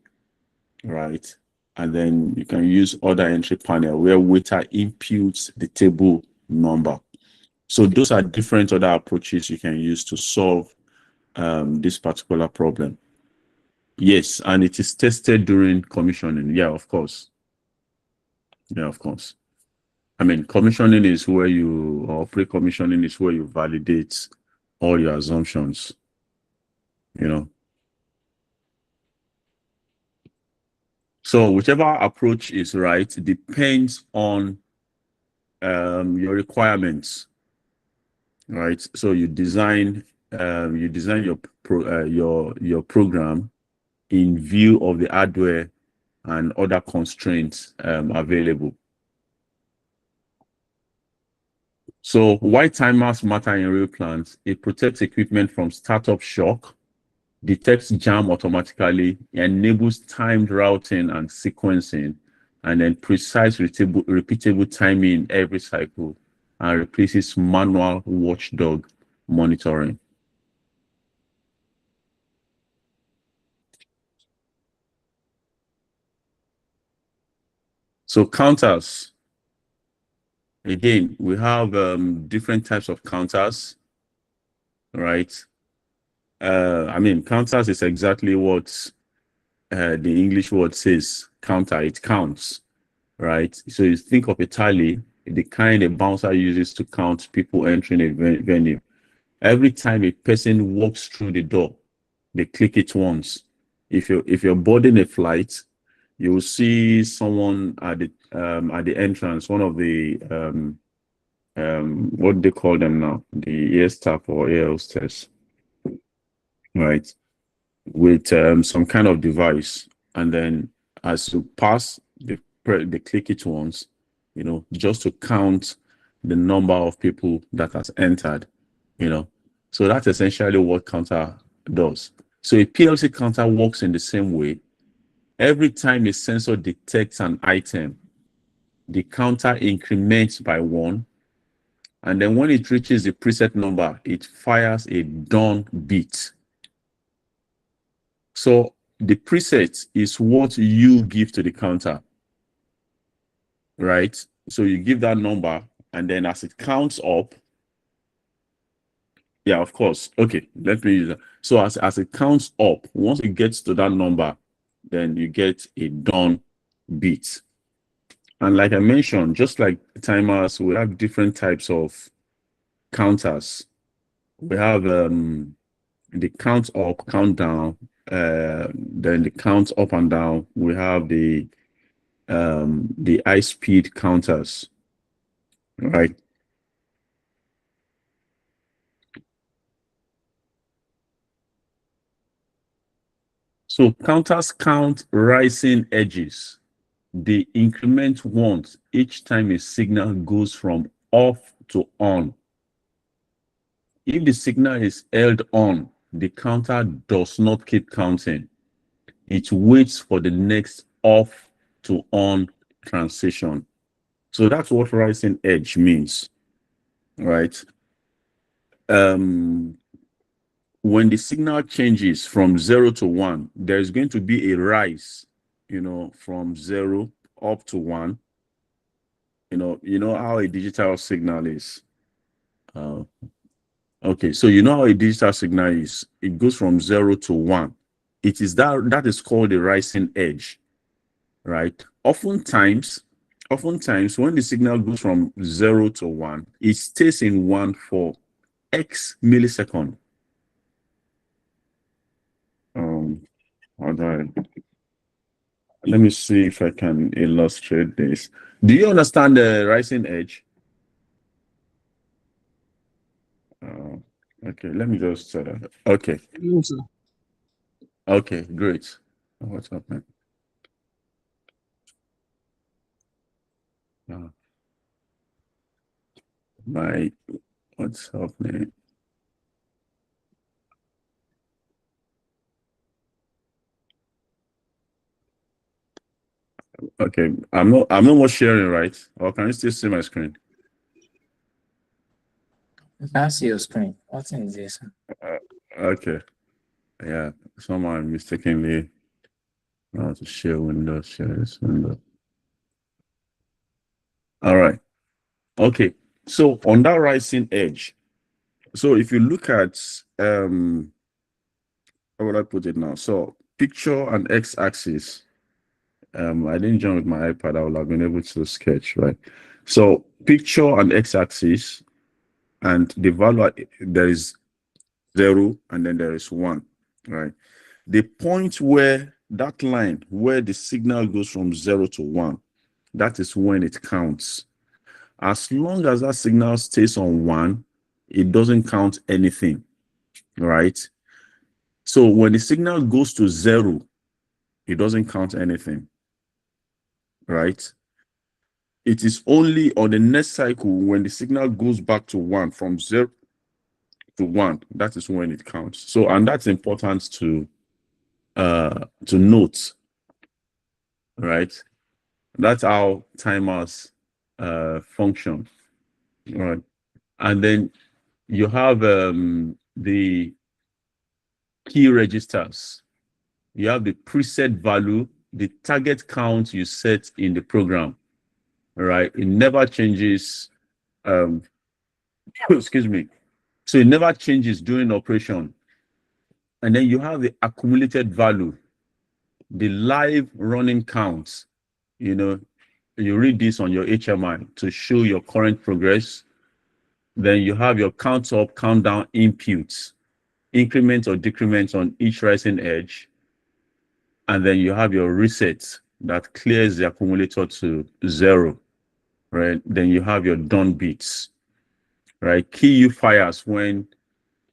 right? And then you can use other entry panel where waiter imputes the table number. So those are different other approaches you can use to solve this particular problem. Yes, and it is tested during commissioning. Yeah, of course. Yeah, of course. I mean, commissioning is where you, or pre-commissioning is where you validate all your assumptions, you know. So whichever approach is right depends on your requirements, right? So you design your program in view of the hardware and other constraints available. So why timers matter in real plants? It protects equipment from startup shock, detects jam automatically, enables timed routing and sequencing, and then precise repeatable timing in every cycle, and replaces manual watchdog monitoring. So counters, again, we have different types of counters, right? I mean, counters is exactly what the English word says, counter, it counts, right? So you think of a tally, the kind a bouncer uses to count people entering a venue. Every time a person walks through the door, they click it once. If you're boarding a flight, you will see someone at the entrance, one of the what do they call them now, the air staff or air hostess, right, with some kind of device, and then as you pass, they click it once, you know, just to count the number of people that has entered, you know. So that's essentially what counter does. So a PLC counter works in the same way. Every time a sensor detects an item, the counter increments by 1, and then when it reaches the preset number, it fires a done beat. So the preset is what you give to the counter, right? So you give that number, and then as it counts up, yeah, of course. Okay, let me use that. So as it counts up, once it gets to that number, then you get a done beat. And like I mentioned, just like timers, we have different types of counters. We have the count up, count down, then the count up and down. We have the high speed counters, right? So counters count rising edges. They increment once each time a signal goes from off to on. If the signal is held on, the counter does not keep counting. It waits for the next off to on transition. So that's what rising edge means, right? When the signal changes from 0 to 1, there's going to be a rise, you know, from 0 up to 1. You know how a digital signal is. Okay, so you know how a digital signal is. It goes from 0 to 1. It is that is called the rising edge, right? Oftentimes, when the signal goes from 0 to 1, it stays in 1 for X millisecond. How do I Let me see if I can illustrate this. Do you understand the rising edge? Okay, let me just okay. Yes, Okay, great. What's happening? What's happening? Okay, I'm not more sharing, right? Or can you still see my screen? I can see your screen. What is this? Okay. Yeah, someone mistakenly to share window, share this window. All right. Okay. So on that rising edge, so if you look at how would I put it now? So picture and x-axis. I didn't join with my iPad. I would have been able to sketch, right? So picture and x-axis, and the value, there is 0 and then there is 1, right? The point where that line where the signal goes from 0 to 1, that is when it counts. As long as that signal stays on 1, it doesn't count anything, right? So when the signal goes to 0, it doesn't count anything, right? It is only on the next cycle when the signal goes back to 1, from 0 to 1, that is when it counts. So, and that's important to note, right? That's how timers function, right? And then you have the key registers. You have the preset value, the target count you set in the program, right? It never changes. Excuse me. So it never changes during operation. And then you have the accumulated value, the live running counts. You know, you read this on your HMI to show your current progress. Then you have your count up, count down inputs, increments or decrements on each rising edge. And then you have your reset that clears the accumulator to 0, right? Then you have your done bits, right? KU fires when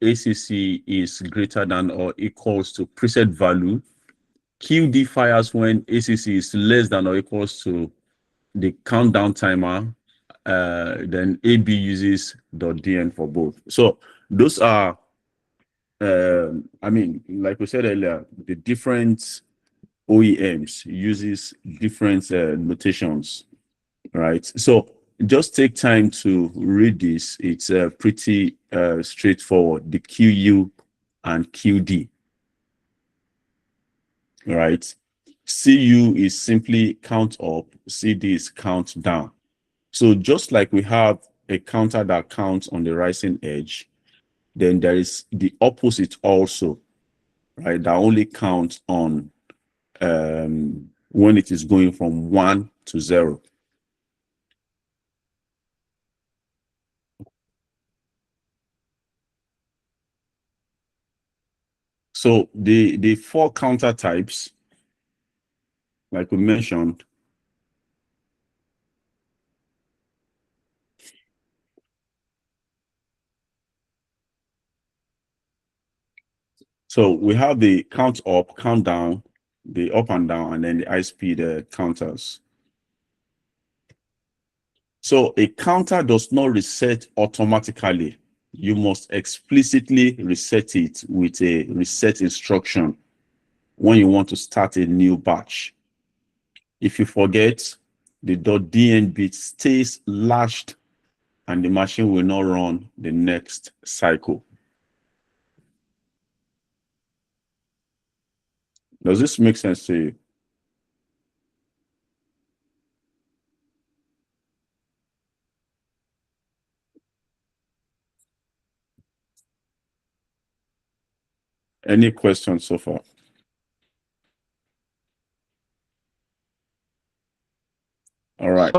ACC is greater than or equals to preset value. QD fires when ACC is less than or equals to the countdown timer. Then AB uses .dn for both. So those are, I mean, like we said earlier, the different OEMs uses different notations, right? So just take time to read this. It's pretty straightforward. The QU and QD, right? CU is simply count up, CD is count down. So just like we have a counter that counts on the rising edge, then there is the opposite also, right? That only counts on when it is going from 1 to 0. So the 4 counter types, like we mentioned, so we have the count up, count down, the up and down, and then the high speed counters. So a counter does not reset automatically. You must explicitly reset it with a reset instruction when you want to start a new batch. If you forget, the .dn bit stays latched and the machine will not run the next cycle. Does this make sense to you? Any questions so far? All right.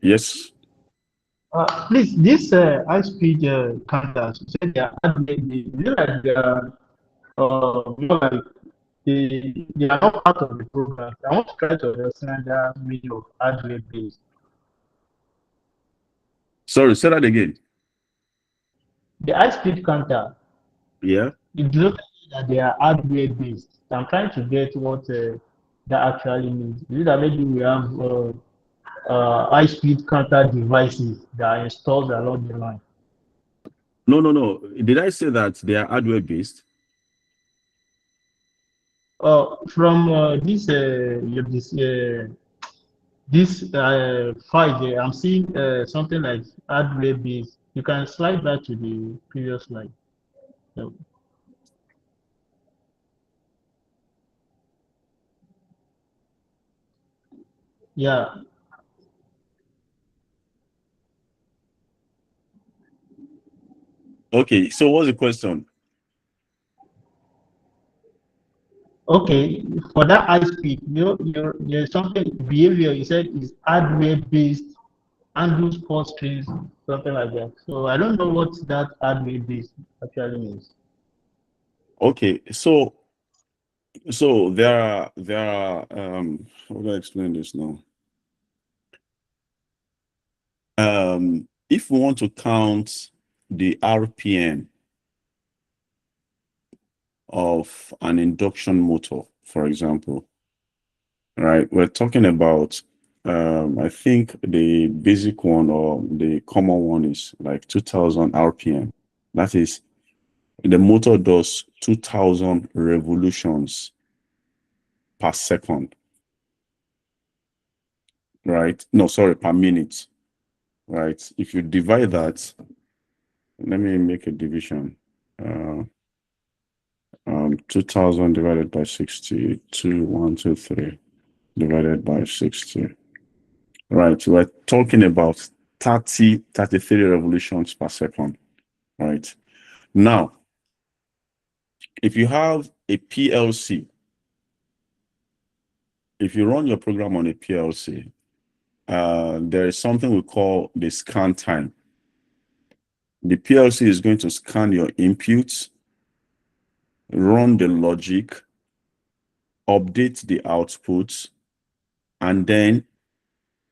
Yes. Please, this high-speed counters, you said they are like they are more like they are not part of the program. I want to try to understand that meaning of hardware based. Sorry, say that again. The high-speed counter, Yeah. it looks like that they are hardware based. I'm trying to get what that actually means. Is it that maybe we have high-speed counter devices that are installed along the line? No. Did I say that they are hardware based? From this file there, I'm seeing something like hardware based. You can slide back to the previous slide. So, yeah. Okay, so what's the question? Okay, for that high speed, there's something behavior you said is hardware based, handles port strings, something like that. So I don't know what that hardware based actually means. Okay, so there are how do I explain this now? If we want to count the RPM of an induction motor, for example, right? We're talking about I think the basic one or the common one is like 2000 RPM. That is, the motor does 2000 revolutions per second, right? No, sorry, per minute, right? If you divide that, let me make a division. 2000 divided by 60, 2, 1, 2, 3 divided by 60. Right, we're talking about 33 revolutions per second, right? Now, if you have a PLC, if you run your program on a PLC, there is something we call the scan time. The PLC is going to scan your inputs, run the logic, update the outputs, and then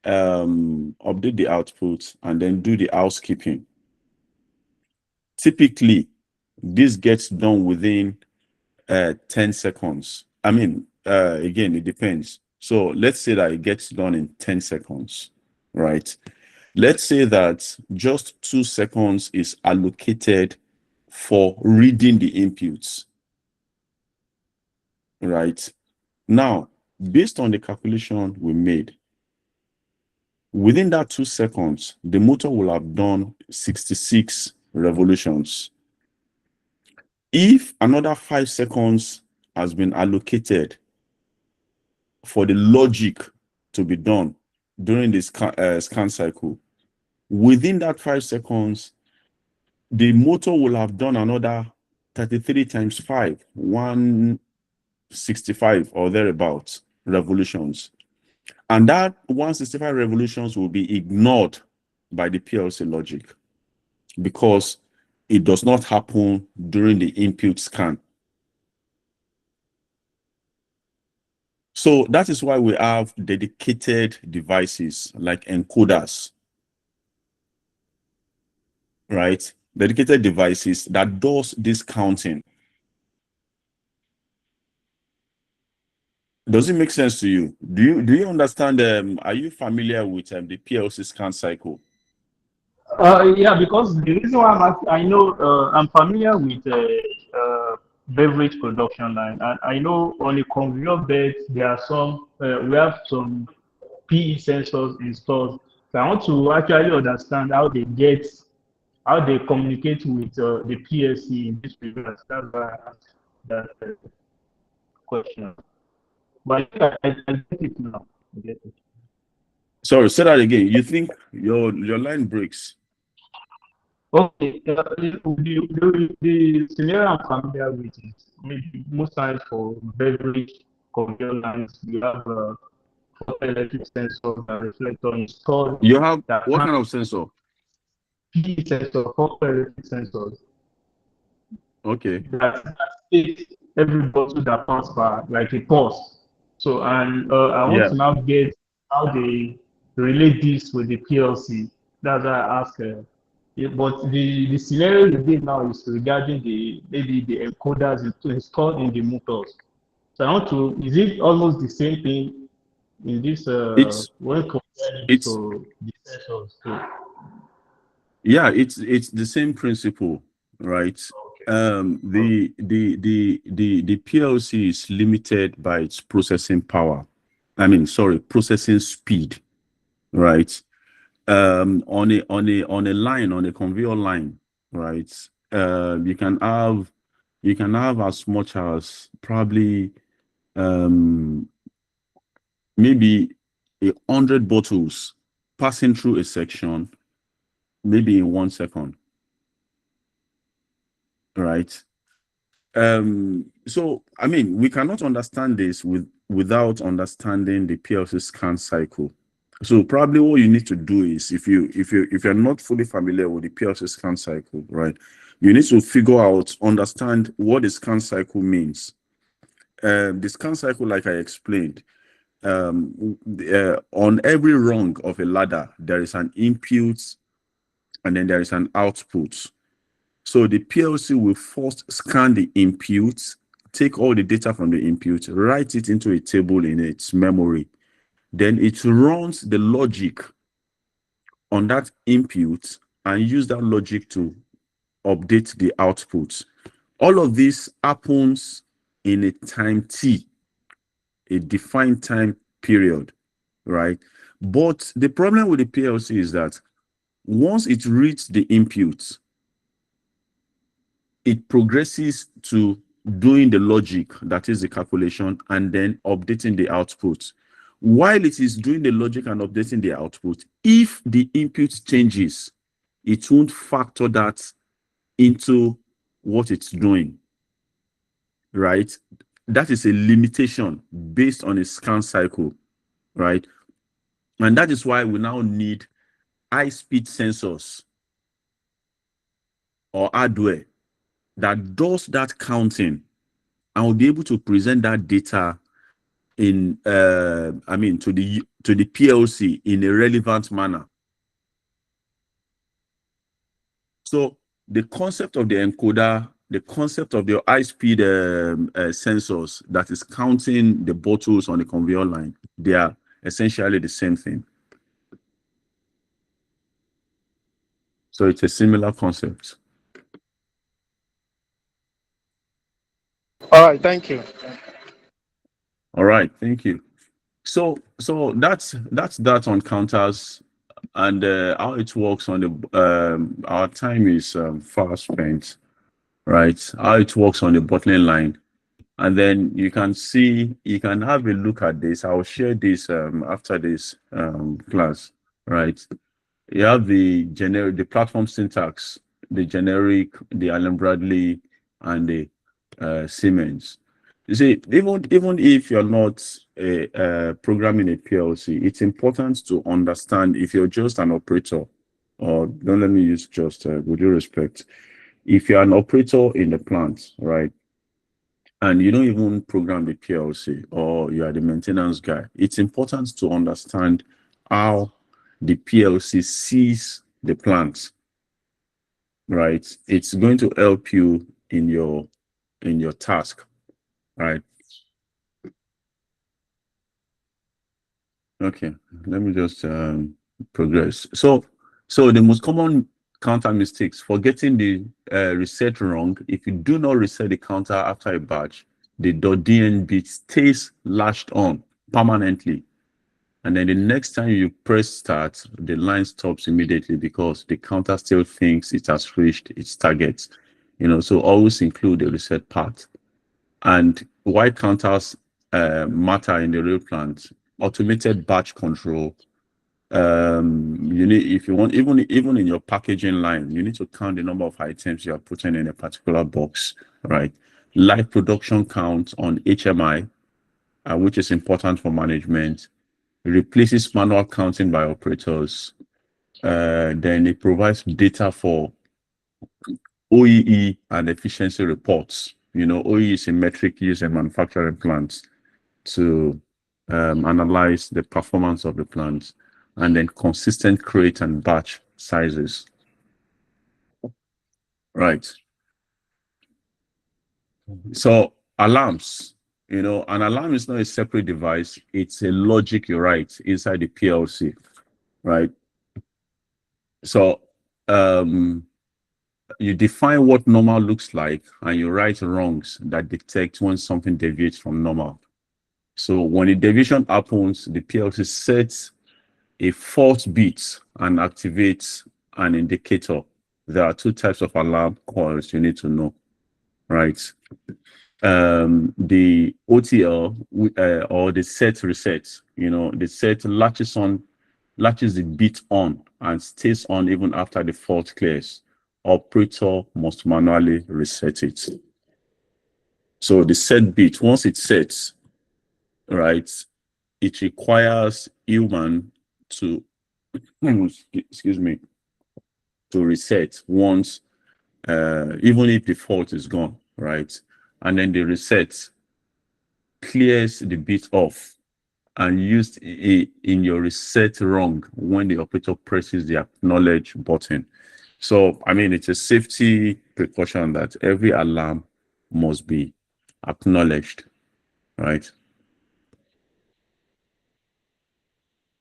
update the outputs, and then do the housekeeping. Typically, this gets done within 10 seconds. I mean, again, it depends. So let's say that it gets done in 10 seconds, right? Let's say that just 2 seconds is allocated for reading the inputs, right? Now, based on the calculation we made, within that 2 seconds, the motor will have done 66 revolutions. If another 5 seconds has been allocated for the logic to be done during this scan cycle, within that 5 seconds, the motor will have done another 33 times 5, 165 or thereabouts revolutions. And that 165 revolutions will be ignored by the PLC logic because it does not happen during the input scan. So that is why we have dedicated devices like encoders, right? Dedicated devices that does this counting. Does it make sense to you? Do you understand? Are you familiar with the PLC scan cycle? Yeah, because the reason why I know I'm familiar with beverage production line. I know on a conveyor belt there are some we have some PE sensors installed. So I want to actually understand how they communicate with the PLC in this regard. That's why I asked that question. But I get it now. I get it. Sorry, say that again. You think your line breaks? Okay, the scenario I'm familiar with is maybe most times for beverage conveyor lines, you have photoelectric sensor that reflector installed You have that what can kind of sensor? PE sensor, photoelectric sensors Okay. that takes every bottle that passes by like a pulse. So, and I want Yeah. to now get how they relate this with the PLC. That's why I ask. Yeah, but the scenario you did now is regarding the maybe the encoders installed in the motors. So I want to, is it almost the same thing in this It's when comparing it it's to the sensors too? yeah, it's the same principle, right? Okay. The PLC is limited by its processing power. I mean, sorry, processing speed, right? On a line, on a conveyor line, right? You can have as much as probably maybe 100 bottles passing through a section, maybe in 1 second, right? So I mean, we cannot understand this without understanding the PLC scan cycle. So probably what you need to do is, if you're not fully familiar with the PLC scan cycle, right, you need to figure out, understand what the scan cycle means. The scan cycle, like I explained, on every rung of a ladder, there is an input and then there is an output. So the PLC will first scan the input, take all the data from the input, write it into a table in its memory. Then it runs the logic on that input and use that logic to update the output. All of this happens in a time T, a defined time period, right? But the problem with the PLC is that once it reads the input, it progresses to doing the logic, that is the calculation, and then updating the output. While it is doing the logic and updating the output, if the input changes, it won't factor that into what it's doing, right? That is a limitation based on a scan cycle, right? And that is why we now need high-speed sensors or hardware that does that counting and will be able to present that data in to the PLC in a relevant manner. So the concept of the encoder, the concept of the high-speed sensors that is counting the bottles on the conveyor line, they are essentially the same thing. So it's a similar concept. All right, thank you. All right, thank you. So that's that on counters and how it works on the our time is far spent, right? How it works on the bottling line, and then you can have a look at this. I'll share this after this class, right? You have the platform syntax, the generic, the Allen Bradley, and the Siemens. You see, even if you're not programming a PLC, it's important to understand, if you're just an operator, or don't let me use just with due respect, if you're an operator in the plant, right, and you don't even program the PLC, or you are the maintenance guy, it's important to understand how the PLC sees the plant, right? It's going to help you in your task, right? Okay, let me just progress. So the most common counter mistakes: forgetting the reset wrong. If you do not reset the counter after a batch, the .dn bit stays latched on permanently, and then the next time you press start, the line stops immediately because the counter still thinks it has reached its target. So always include the reset part. And why counters matter in the real plant: automated batch control. You need, if you want, even in your packaging line, you need to count the number of items you are putting in a particular box, right? Live production count on HMI, which is important for management. It replaces manual counting by operators. Then it provides data for OEE and efficiency reports. OEE is a metric used in manufacturing plants to analyze the performance of the plants, and then consistent crate and batch sizes. Right. So alarms, an alarm is not a separate device. It's a logic you write inside the PLC, right? So you define what normal looks like, and you write wrongs that detect when something deviates from normal. So when a deviation happens, the PLC sets a fault bit and activates an indicator. There are two types of alarm coils you need to know, right? The OTL or the set reset, the set latches the bit on and stays on even after the fault clears. Operator must manually reset it. So the set bit, once it sets, right, it requires human to, excuse me, to reset once, even if the fault is gone, right? And then the reset clears the bit off and used in your reset wrong when the operator presses the acknowledge button. So, I mean, it's a safety precaution that every alarm must be acknowledged, right?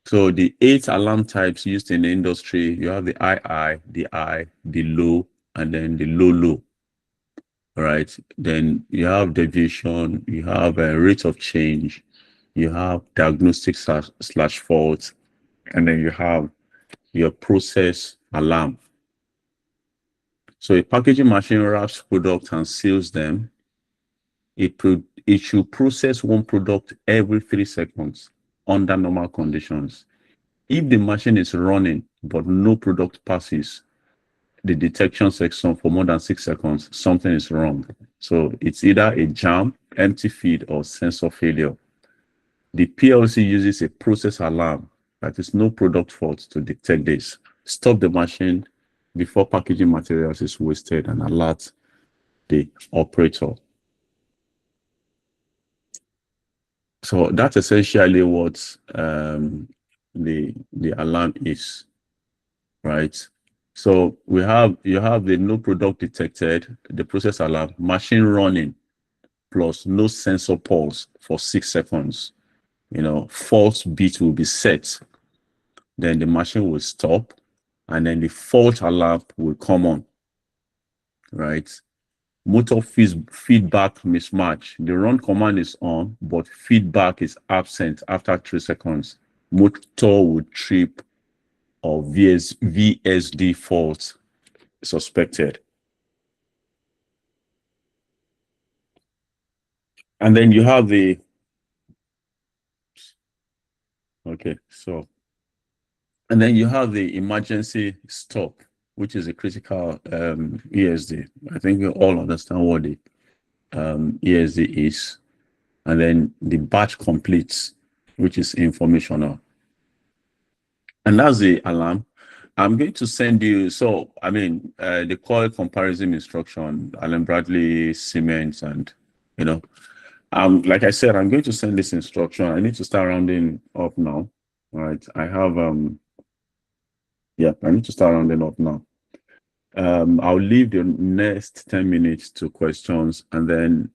So the 8 alarm types used in the industry, you have the II, the I, the low, and then the low, right? Then you have deviation, you have a rate of change, you have diagnostic slash fault, and then you have your process alarm. So a packaging machine wraps products and seals them. It should process one product every 3 seconds under normal conditions. If the machine is running but no product passes the detection section for more than 6 seconds, something is wrong. So it's either a jam, empty feed, or sensor failure. The PLC uses a process alarm, that is no product fault, to detect this. Stop the machine before packaging materials is wasted and alert the operator. So that's essentially what the alarm is, right? So you have the no product detected, the process alarm, machine running, plus no sensor pulse for 6 seconds. False bit will be set, then the machine will stop, and then the fault alarm will come on, right? Motor feedback mismatch. The run command is on, but feedback is absent after 3 seconds. Motor will trip or VSD fault suspected. And then you have the, and then you have the emergency stop, which is a critical ESD. I think we all understand what the ESD is. And then the batch completes, which is informational. And that's the alarm. I'm going to send you, the coil comparison instruction, Allen Bradley, Siemens, and, like I said, I'm going to send this instruction. I need to start rounding up now. All right. I need to start rounding up now. I'll leave the next 10 minutes to questions. And then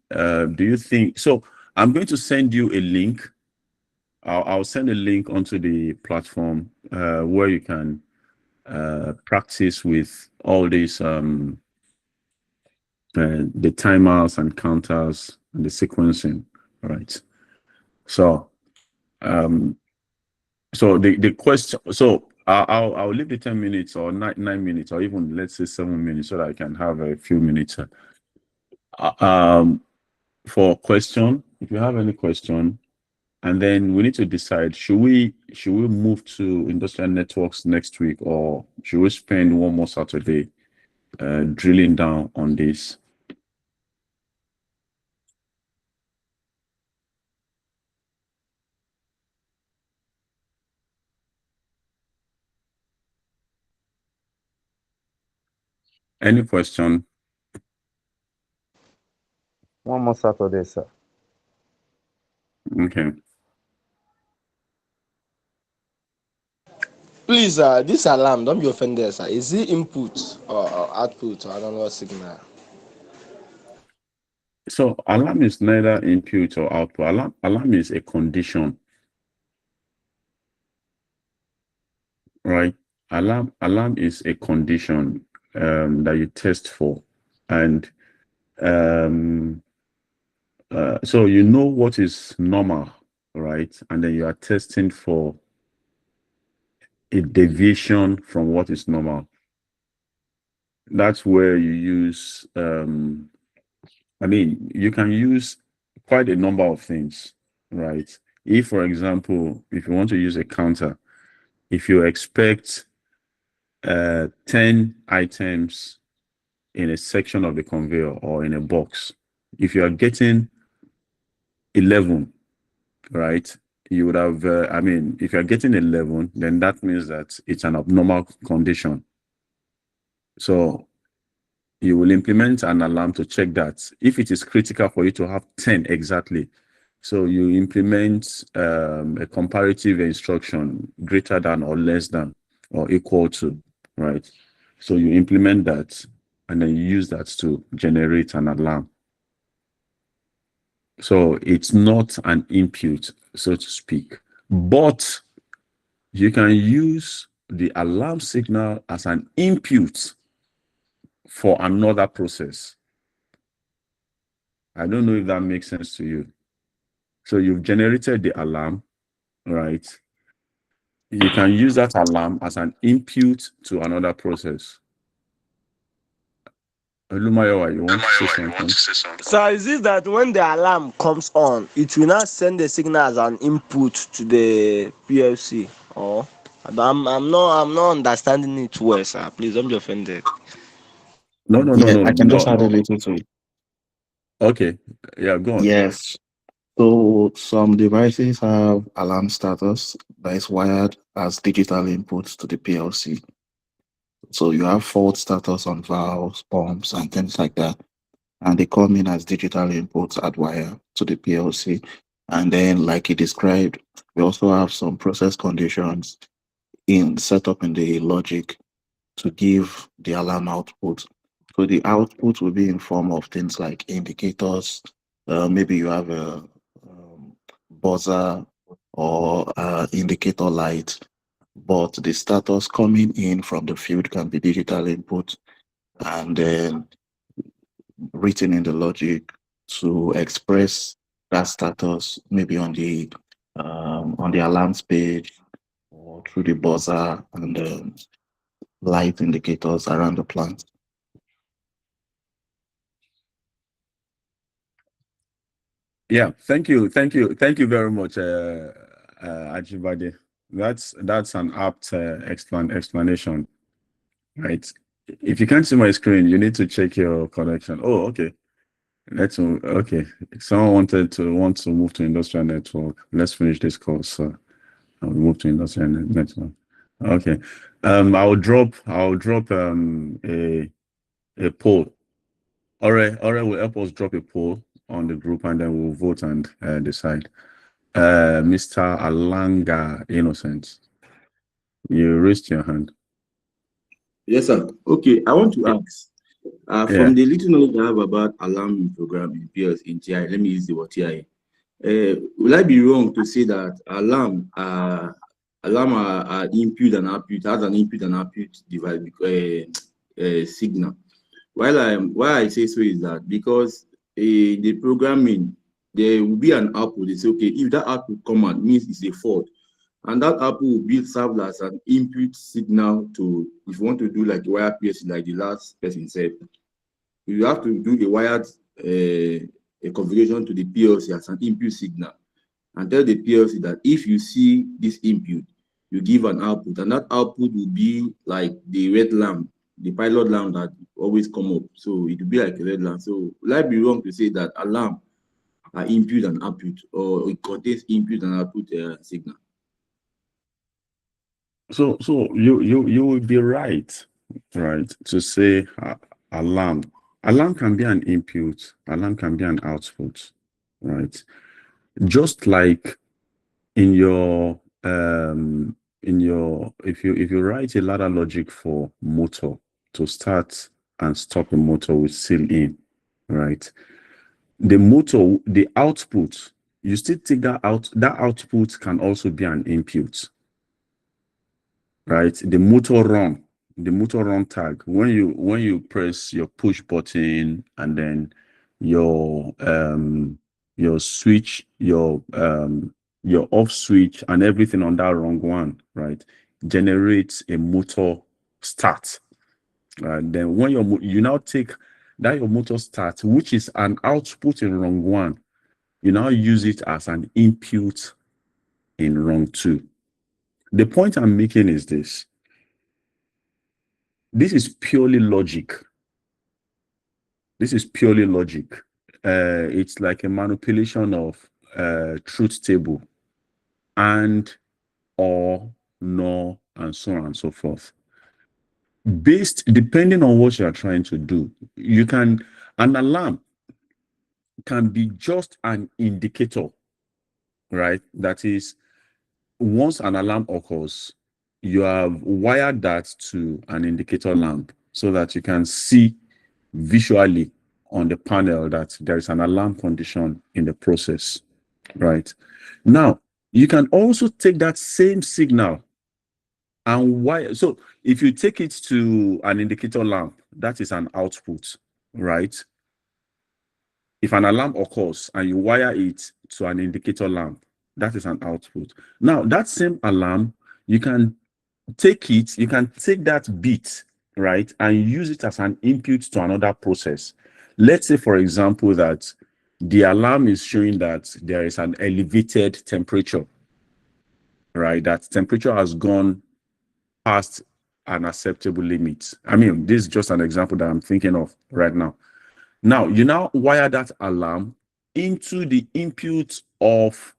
do you think, so I'm going to send you a link. I'll send a link onto the platform where you can practice with all these the timers and counters and the sequencing, right? So the question, so I'll leave the 10 minutes or 9 minutes or even let's say 7 minutes so that I can have a few minutes for question. If you have any question, and then we need to decide, should we move to industrial networks next week, or should we spend one more Saturday drilling down on this? Any question? One more Saturday, sir. Okay. Please, this alarm, don't be offended, sir. Is it input or output or I don't know what signal? So alarm is neither input or output. Alarm is a condition, right? Alarm is a condition that you test for, and so you know what is normal, right? And then you are testing for a deviation from what is normal. That's where you use you can use quite a number of things, right? If, for example, if you want to use a counter, if you expect 10 items in a section of the conveyor or in a box, if you are getting 11, right, you would have, I mean, if you're getting 11, then that means that it's an abnormal condition. So you will implement an alarm to check that. If it is critical for you to have 10 exactly, so you implement a comparative instruction greater than or less than or equal to, right? So you implement that and then you use that to generate an alarm. So it's not an input, so to speak, but you can use the alarm signal as an input for another process. I don't know if that makes sense to you. So you've generated the alarm, right? You can use that alarm as an input to another process. Lumayowa, you want to say something? So is it that when the alarm comes on, it will not send the signal as an input to the PLC? Or I'm not understanding it well, sir. Please don't be offended. No, no, no, Yeah, no, I can just no. add a little to it. Okay, yeah, go on. Yes. So some devices have alarm status that is wired as digital inputs to the PLC. So you have fault status on valves, pumps, and things like that. And they come in as digital inputs at wire to the PLC. And then, like he described, we also have some process conditions in set up in the logic to give the alarm output. So the output will be in form of things like indicators. Maybe you have a buzzer or indicator light, but the status coming in from the field can be digital input and then written in the logic to express that status, maybe on the alarms page or through the buzzer and light indicators around the plant. Yeah, thank you very much, Ajibade. That's an apt explanation, right? If you can't see my screen, you need to check your connection. Oh, okay. Okay. Someone want to move to industrial network. Let's finish this course. So I'll move to industrial network. Okay. I'll drop a poll. All right, will help us drop a poll on the group and then we'll vote and decide. Mr. Alanga Innocent, you raised your hand. Yes, sir. Okay, I want to ask. Yeah. From the little knowledge I have about alarm programming PLC in TI, let me use the word TI. Will I be wrong to say that alarm are input and output, has an input and output device signal? Why I say so is that because the programming, there will be an output. They say, okay, if that output command means it's a fault, and that output will be served as an input signal to, if you want to do like a wired PLC, like the last person said, you have to do a wired a configuration to the PLC as an input signal and tell the PLC that if you see this input, you give an output, and that output will be like the red lamp, the pilot lamp that always come up. So it will be like a red lamp. So will I be wrong to say that alarm are input and output, or it contains input and output signal? So you will be right to say alarm can be an input, alarm can be an output, right? Just like in your if you write a ladder logic for motor to start and stop a motor with seal in, right? The motor, the output, you still take that out. That output can also be an input, right? The motor run tag. When you press your push button and then your switch, your off switch and everything on that wrong one, right, generates a motor start. Then when you now take that your motor start, which is an output in rung one, you now use it as an input in rung two. The point I'm making is this. This is purely logic. This is purely logic. it's like a manipulation of truth table and, or, nor, and so on and so forth. Depending on what you are trying to do, an alarm can be just an indicator, right? That is, once an alarm occurs, you have wired that to an indicator lamp so that you can see visually on the panel that there is an alarm condition in the process, right? Now, you can also take that same signal and wire. So if you take it to an indicator lamp, that is an output, right? If an alarm occurs and you wire it to an indicator lamp, that is an output. Now, that same alarm, you can take that bit, right, and use it as an input to another process. Let's say, for example, that the alarm is showing that there is an elevated temperature, right? That temperature has gone past an acceptable limit. I mean, this is just an example that I'm thinking of right now. Now, you now wire that alarm into the input of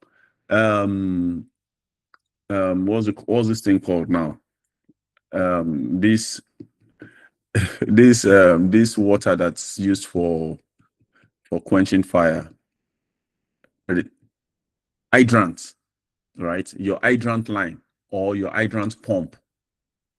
what's this thing called now? This this water that's used for quenching fire. Hydrant, right? Your hydrant line or your hydrant pump.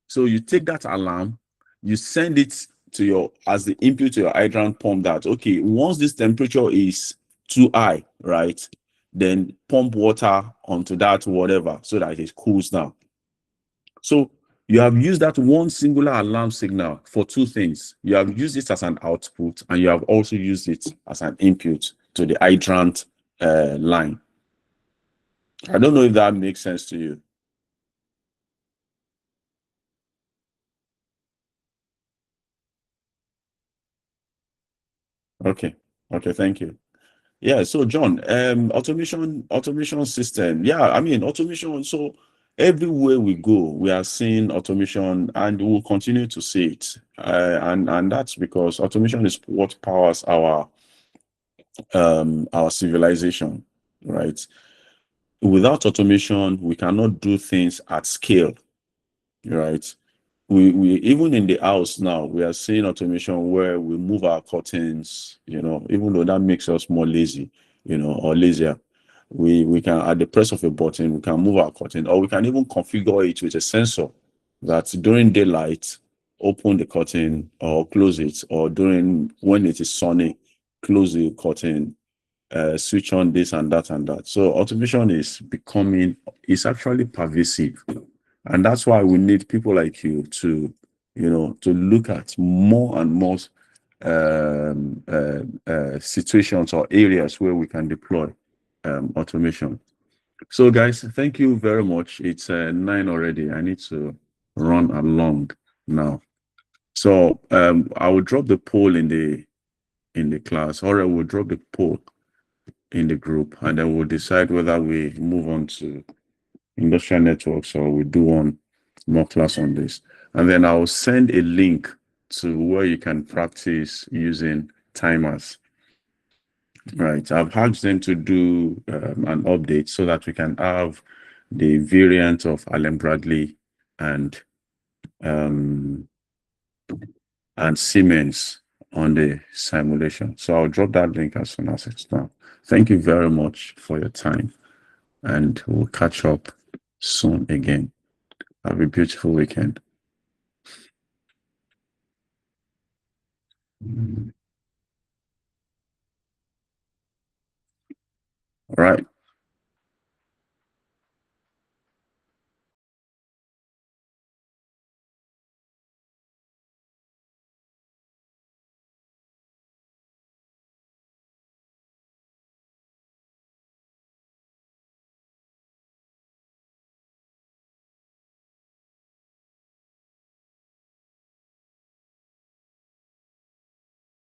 So you take that alarm, you send it to as the input to your hydrant pump that, okay, once this temperature is too high, right, then pump water onto that whatever so that it cools down. So you have used that one singular alarm signal for two things. You have used it as an output and you have also used it as an input to the hydrant line. I don't know if that makes sense to you. Okay, thank you. Yeah, so John, automation system. Yeah, I mean automation. So everywhere we go, we are seeing automation, and we'll continue to see it. And that's because automation is what powers our civilization, right? Without automation, we cannot do things at scale, right? We even in the house now, we are seeing automation where we move our curtains, even though that makes us more lazy, or lazier. We can, at the press of a button, we can move our curtain, or we can even configure it with a sensor that during daylight, open the curtain or close it, or when it is sunny, close the curtain, switch on this and that and that. So automation is actually pervasive. And that's why we need people like you to look at more and more situations or areas where we can deploy automation. So guys, thank you very much. It's 9 already. I need to run along now. So I will drop the poll in the class, or I will drop the poll in the group, and then we'll decide whether we move on to industrial networks or we do one more class on this. And then I'll send a link to where you can practice using timers. Right. I've asked them to do an update so that we can have the variant of Allen Bradley and Siemens on the simulation. So I'll drop that link as soon as it's done. Thank you very much for your time, and we'll catch up soon again. Have a beautiful weekend. All right.